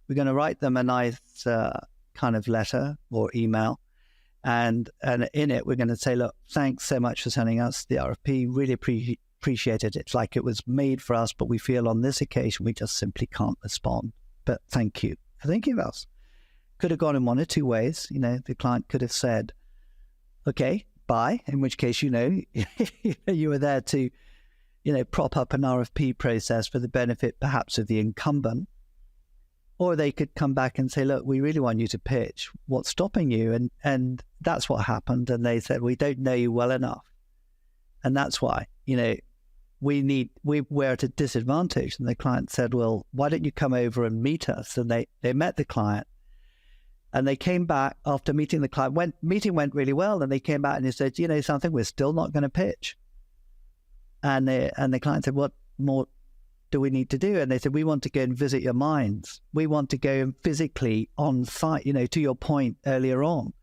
We're going to write them a nice kind of letter or email. And in it, we're going to say, look, thanks so much for sending us the RFP. Really appreciate it. It's like it was made for us, but we feel on this occasion, we just simply can't respond. But thank you for thinking of us. Could have gone in one or two ways. The client could have said, okay, bye, in which case, you were there to, prop up an RFP process for the benefit perhaps of the incumbent. Or they could come back and say, look, we really want you to pitch. What's stopping you? And that's what happened. And they said, we don't know you well enough. And that's why, we're at a disadvantage. And the client said, well, why don't you come over and meet us? And they met the client. And they came back after meeting the client. Meeting went really well. And they came back and they said, something, we're still not going to pitch. And the client said, what more do we need to do? And they said, we want to go and visit your mines. We want to go and physically on site, to your point earlier on.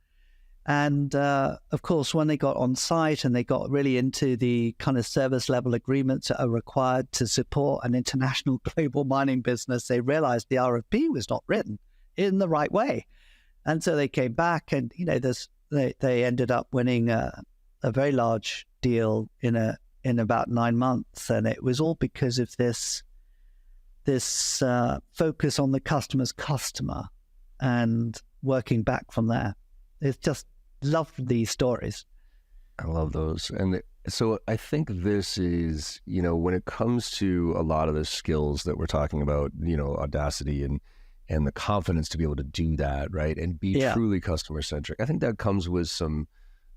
And of course, when they got on site and they got really into the kind of service level agreements that are required to support an international global mining business, they realized the RFP was not written in the right way. And so they came back and, they ended up winning a very large deal in about 9 months. And it was all because of this focus on the customer's customer and working back from there. It's just love these stories. I love those. And so I think this is, when it comes to a lot of the skills that we're talking about, audacity and the confidence to be able to do that, right? And be truly customer centric. I think that comes with some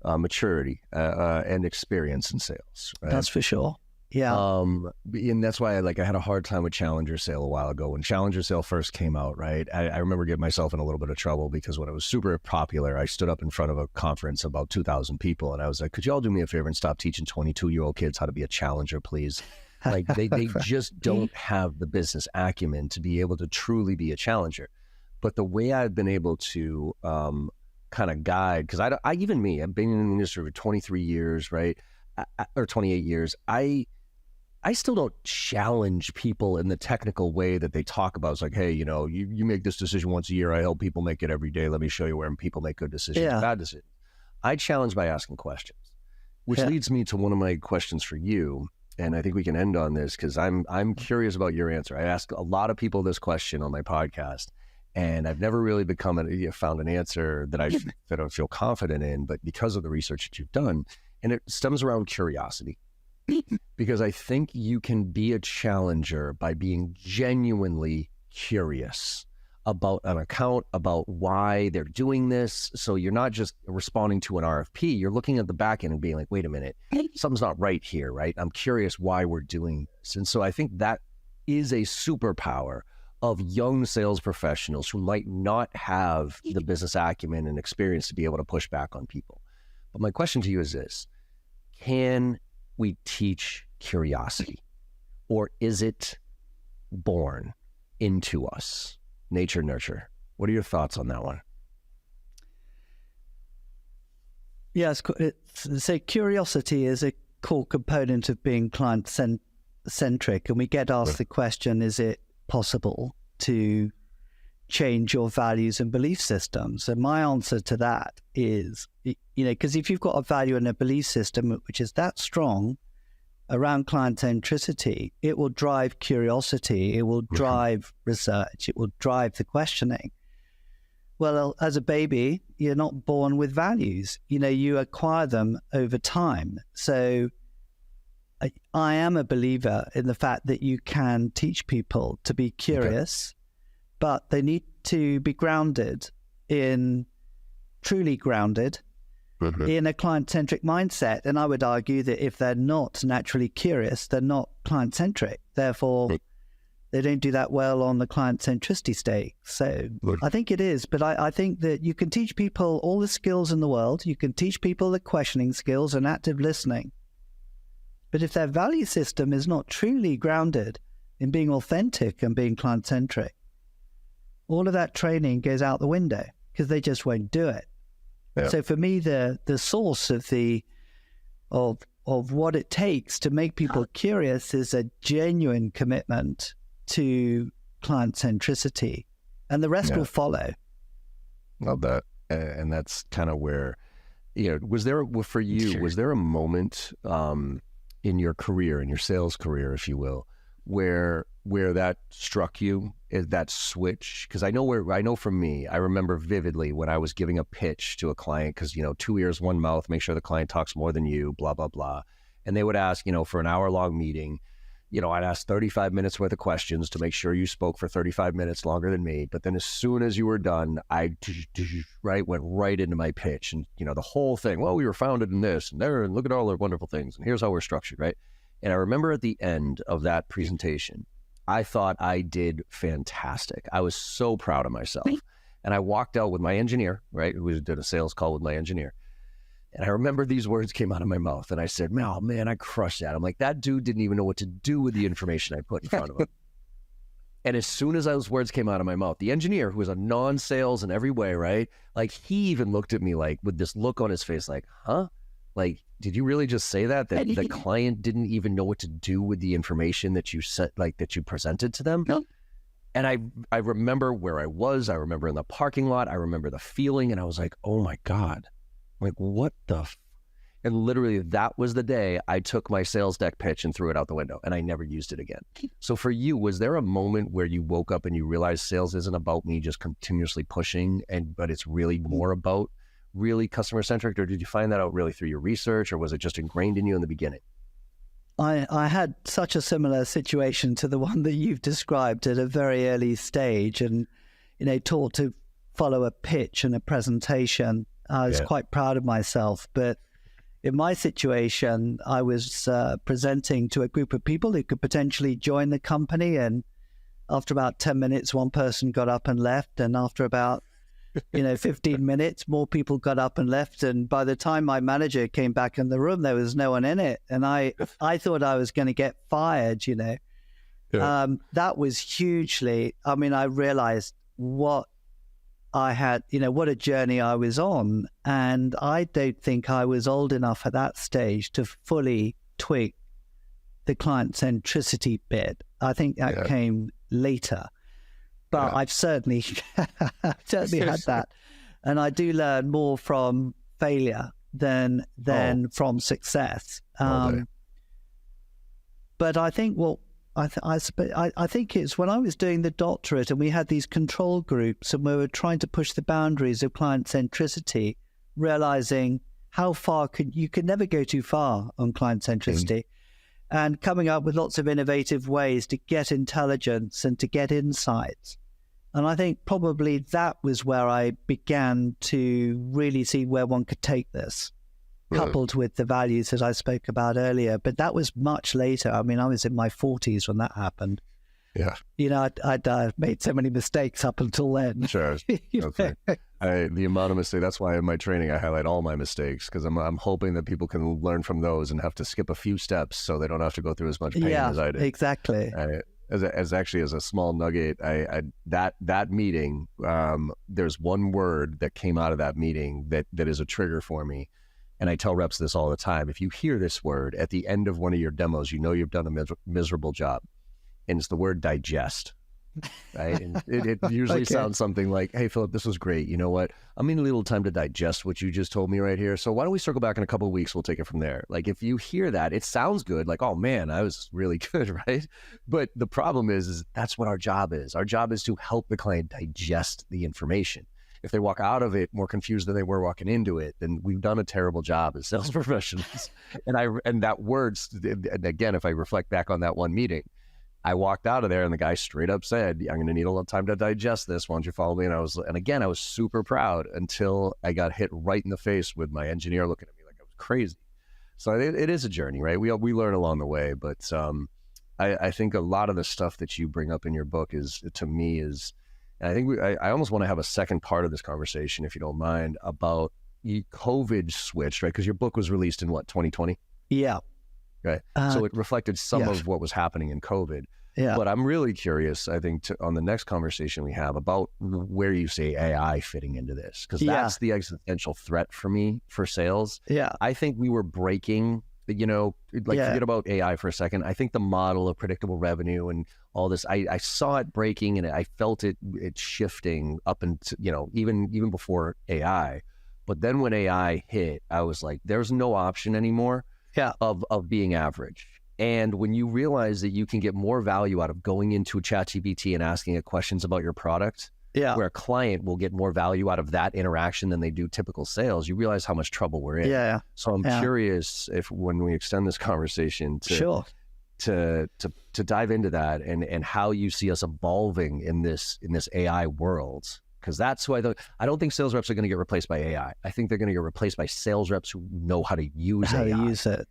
maturity and experience in sales. Right? That's for sure. Yeah. And that's why I had a hard time with Challenger Sale a while ago. When Challenger Sale first came out, right? I remember getting myself in a little bit of trouble because when it was super popular, I stood up in front of a conference, about 2,000 people, and I was like, could you all do me a favor and stop teaching 22-year-old kids how to be a challenger, please? Like they just don't have the business acumen to be able to truly be a challenger. But the way I've been able to kind of guide, because I've been in the industry for 23 years, right? Or 28 years. I still don't challenge people in the technical way that they talk about. It's like, hey, you make this decision once a year. I help people make it every day. Let me show you where people make good decisions, bad decisions. I challenge by asking questions, which leads me to one of my questions for you. And I think we can end on this because I'm curious about your answer. I ask a lot of people this question on my podcast, and I've never really found an answer that I feel confident in, but because of the research that you've done, and it stems around curiosity. Because I think you can be a challenger by being genuinely curious about an account, about why they're doing this. So you're not just responding to an RFP, you're looking at the back end and being like, wait a minute, something's not right here, right? I'm curious why we're doing this. And so I think that is a superpower of young sales professionals who might not have the business acumen and experience to be able to push back on people. But my question to you is this: can we teach curiosity, or is it born into us? Nature, nurture. What are your thoughts on that one? Yes, so curiosity is a core component of being client-centric, and we get asked the question, is it possible to change your values and belief systems? And my answer to that is, because if you've got a value and a belief system which is that strong around client centricity, it will drive curiosity, it will drive research, it will drive the questioning. Well, as a baby, you're not born with values. You acquire them over time. So I am a believer in the fact that you can teach people to be curious, but they need to be truly grounded in a client-centric mindset. And I would argue that if they're not naturally curious, they're not client-centric. Therefore, They don't do that well on the client centricity stake. So I think it is. But I think that you can teach people all the skills in the world. You can teach people the questioning skills and active listening. But if their value system is not truly grounded in being authentic and being client centric, all of that training goes out the window because they just won't do it. Yeah. So for me, the source of what it takes to make people curious is a genuine commitment to client centricity, and the rest will follow. Love that. And that's kind of where, was there a moment in your career, in your sales career, if you will, where that struck you, is that switch? Because I know for me, I remember vividly when I was giving a pitch to a client, because 2 ears, 1 mouth, make sure the client talks more than you, blah, blah, blah. And they would ask, for an hour-long meeting, I'd ask 35 minutes worth of questions to make sure you spoke for 35 minutes longer than me. But then as soon as you were done, I went right into my pitch. And, the whole thing, well, we were founded in this and there, and look at all our wonderful things. And here's how we're structured, right? And I remember at the end of that presentation, I thought I did fantastic. I was so proud of myself. And I walked out with my engineer, right, who did a sales call with my engineer. And I remember these words came out of my mouth, and I said, oh, man, I crushed that. I'm like, that dude didn't even know what to do with the information I put in front of him. And as soon as those words came out of my mouth, the engineer, who was a non-sales in every way, right? Like, he even looked at me like with this look on his face, like, huh? Like, did you really just say that the client didn't even know what to do with the information that you said, like, that you presented to them? No. And I remember where I was. I remember in the parking lot. I remember the feeling, and I was like, oh my God. Like, what the and literally that was the day I took my sales deck pitch and threw it out the window, and I never used it again. So for you, was there a moment where you woke up and you realized sales isn't about me just continuously pushing, but it's really more about really customer centric? Or did you find that out really through your research, or was it just ingrained in you in the beginning? I had such a similar situation to the one that you've described at a very early stage, and taught to follow a pitch and a presentation. I was quite proud of myself, but in my situation, I was presenting to a group of people who could potentially join the company, and after about 10 minutes, one person got up and left, and after about 15 minutes, more people got up and left, and by the time my manager came back in the room, there was no one in it, and I thought I was going to get fired. That was hugely. I mean, I realized what I had, what a journey I was on. And I don't think I was old enough at that stage to fully twig the client centricity bit. I think that came later. But I've certainly had that. And I do learn more from failure than from success. But I think I think it's when I was doing the doctorate and we had these control groups and we were trying to push the boundaries of client centricity, realizing how far you can never go too far on client centricity, and coming up with lots of innovative ways to get intelligence and to get insights. And I think probably that was where I began to really see where one could take this, coupled with the values that I spoke about earlier. But that was much later. I mean, I was in my 40s when that happened. Yeah. I'd made so many mistakes up until then. Sure. Okay. The amount of mistakes, that's why in my training I highlight all my mistakes, because I'm hoping that people can learn from those and have to skip a few steps so they don't have to go through as much pain as I did. Exactly. As a small nugget, that meeting, there's one word that came out of that meeting that is a trigger for me. And I tell reps this all the time. If you hear this word at the end of one of your demos, you've done a miserable job. And it's the word digest, right? And it usually sounds something like, hey, Philip, this was great. You know what? I'm in a little time to digest what you just told me right here. So why don't we circle back in a couple of weeks? We'll take it from there. Like, if you hear that, it sounds good. Like, oh man, I was really good, right? But the problem is that's what our job is. Our job is to help the client digest the information. If they walk out of it more confused than they were walking into it, then we've done a terrible job as sales professionals. And that word, and again, if I reflect back on that one meeting, I walked out of there and the guy straight up said, I'm going to need a little time to digest this. Why don't you follow me? And again, I was super proud until I got hit right in the face with my engineer looking at me like I was crazy. So it is a journey, right? We learn along the way, but I think a lot of the stuff that you bring up in your book is, to me, is, and I think I almost want to have a second part of this conversation, if you don't mind, about COVID switched, right? Because your book was released in what, 2020? Yeah. Right. So it reflected some of what was happening in COVID. Yeah. But I'm really curious, I think, on the next conversation we have about where you see AI fitting into this, because that's the existential threat for me for sales. Yeah. I think we were breaking, forget about AI for a second. I think the model of predictable revenue and all this, I saw it breaking, and I felt it shifting up into, even before AI. But then when AI hit, I was like, there's no option anymore of being average. And when you realize that you can get more value out of going into a ChatGPT and asking it questions about your product, where a client will get more value out of that interaction than they do typical sales, you realize how much trouble we're in. So I'm curious if, when we extend this conversation to dive into that and how you see us evolving in this AI world. Because that's why I don't think sales reps are going to get replaced by AI. I think they're going to get replaced by sales reps who know how to use AI. How to use it,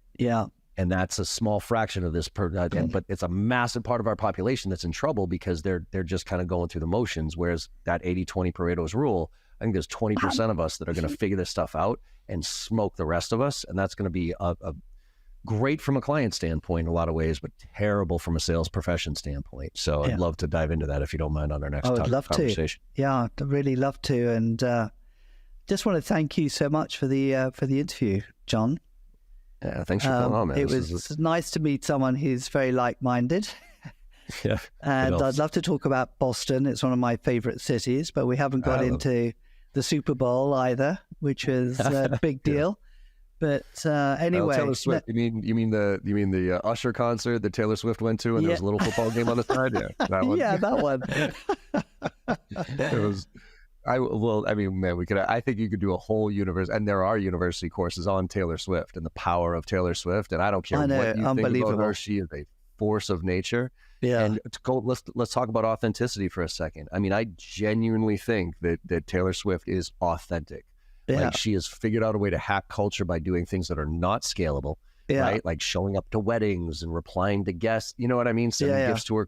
And that's a small fraction of this, but it's a massive part of our population that's in trouble because they're just kind of going through the motions. Whereas that 80-20 Pareto's rule, I think there's 20% of us that are going to figure this stuff out and smoke the rest of us. And that's going to be a great from a client standpoint in a lot of ways, but terrible from a sales profession standpoint. So I'd love to dive into that if you don't mind on our next conversation. Yeah, I'd really love to. And just want to thank you so much for the interview, John. Yeah, thanks for coming on, man. It was nice to meet someone who's very like-minded. And I'd love to talk about Boston. It's one of my favorite cities, but we haven't got into the Super Bowl either, which is a big deal. But anyway, Taylor Swift. You mean the Usher concert that Taylor Swift went to, and there was a little football game on the side? Yeah, that one. Yeah, that one. It was. I think you could do a whole universe, and there are university courses on Taylor Swift and the power of Taylor Swift. And I don't care what you think about her; she is a force of nature. Yeah. And let's talk about authenticity for a second. I mean, I genuinely think that Taylor Swift is authentic. Yeah. Like, she has figured out a way to hack culture by doing things that are not scalable, right? Like showing up to weddings and replying to guests. You know what I mean? Sending gifts to her.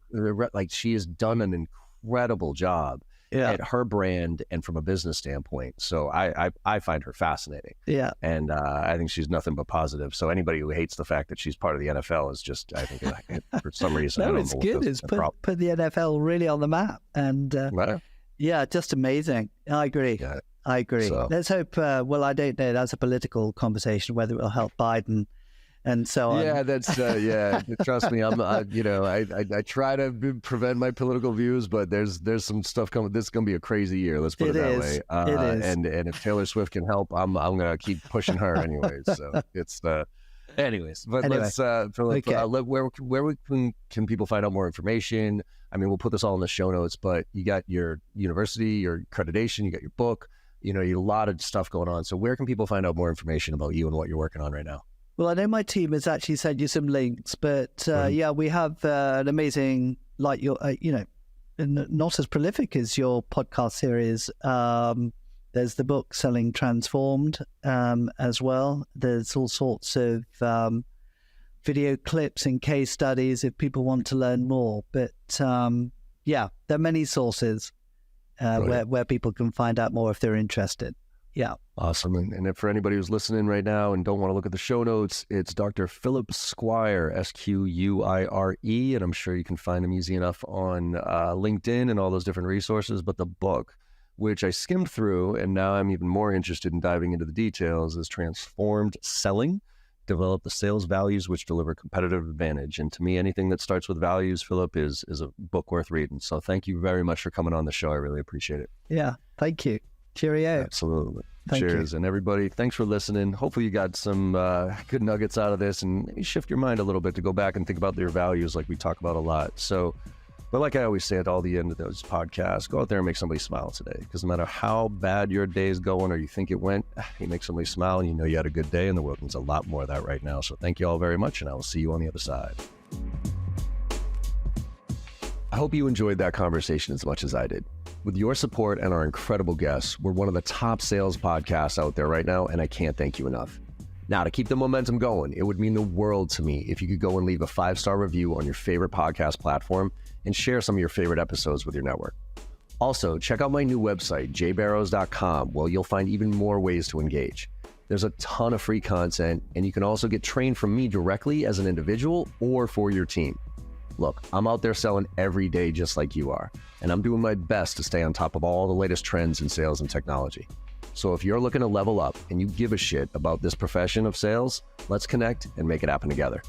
Like, she has done an incredible job at her brand and from a business standpoint. So I find her fascinating. Yeah. And I think she's nothing but positive. So anybody who hates the fact that she's part of the NFL is just, I think, for some reason. No, it's good. It's put the NFL really on the map. And just amazing. I agree. Yeah. I agree. So, let's hope, I don't know, that's a political conversation, whether it'll help Biden and so on. Yeah, that's, trust me, I try to prevent my political views, but there's some stuff coming. This is going to be a crazy year, let's put it that way. It is. And if Taylor Swift can help, I'm going to keep pushing her anyways. So it's, anyways, but let's, Philip, where can people find out more information? I mean, we'll put this all in the show notes, but you got your university, your accreditation, you got your book, you a lot of stuff going on. So where can people find out more information about you and what you're working on right now? Well, I know my team has actually sent you some links, but we have an amazing, like your, not as prolific as your podcast series. There's the book Selling Transformed as well. There's all sorts of video clips and case studies if people want to learn more. But there are many sources where people can find out more if they're interested. Yeah. Awesome. And if for anybody who's listening right now and don't want to look at the show notes, it's Dr. Philip Squire, Squire, and I'm sure you can find him easy enough on LinkedIn and all those different resources. But the book, which I skimmed through, and now I'm even more interested in diving into the details, is Transformed Selling. Develop the sales values which deliver competitive advantage. And to me, anything that starts with values, Philip, is a book worth reading. So thank you very much for coming on the show. I really appreciate it. Yeah, thank you. Cheerio. Absolutely. Cheers. And everybody, thanks for listening. Hopefully you got some good nuggets out of this, and maybe shift your mind a little bit to go back and think about your values like we talk about a lot. So, but like I always say at all the end of those podcasts, go out there and make somebody smile today. Because no matter how bad your day is going or you think it went, you make somebody smile and you know you had a good day, and the world needs a lot more of that right now. So thank you all very much, and I will see you on the other side. I hope you enjoyed that conversation as much as I did. With your support and our incredible guests, we're one of the top sales podcasts out there right now, and I can't thank you enough. Now, to keep the momentum going, it would mean the world to me if you could go and leave a 5-star review on your favorite podcast platform and share some of your favorite episodes with your network. Also, check out my new website, jbarrows.com, where you'll find even more ways to engage. There's a ton of free content, and you can also get trained from me directly as an individual or for your team. Look, I'm out there selling every day just like you are, and I'm doing my best to stay on top of all the latest trends in sales and technology. So if you're looking to level up and you give a shit about this profession of sales, let's connect and make it happen together.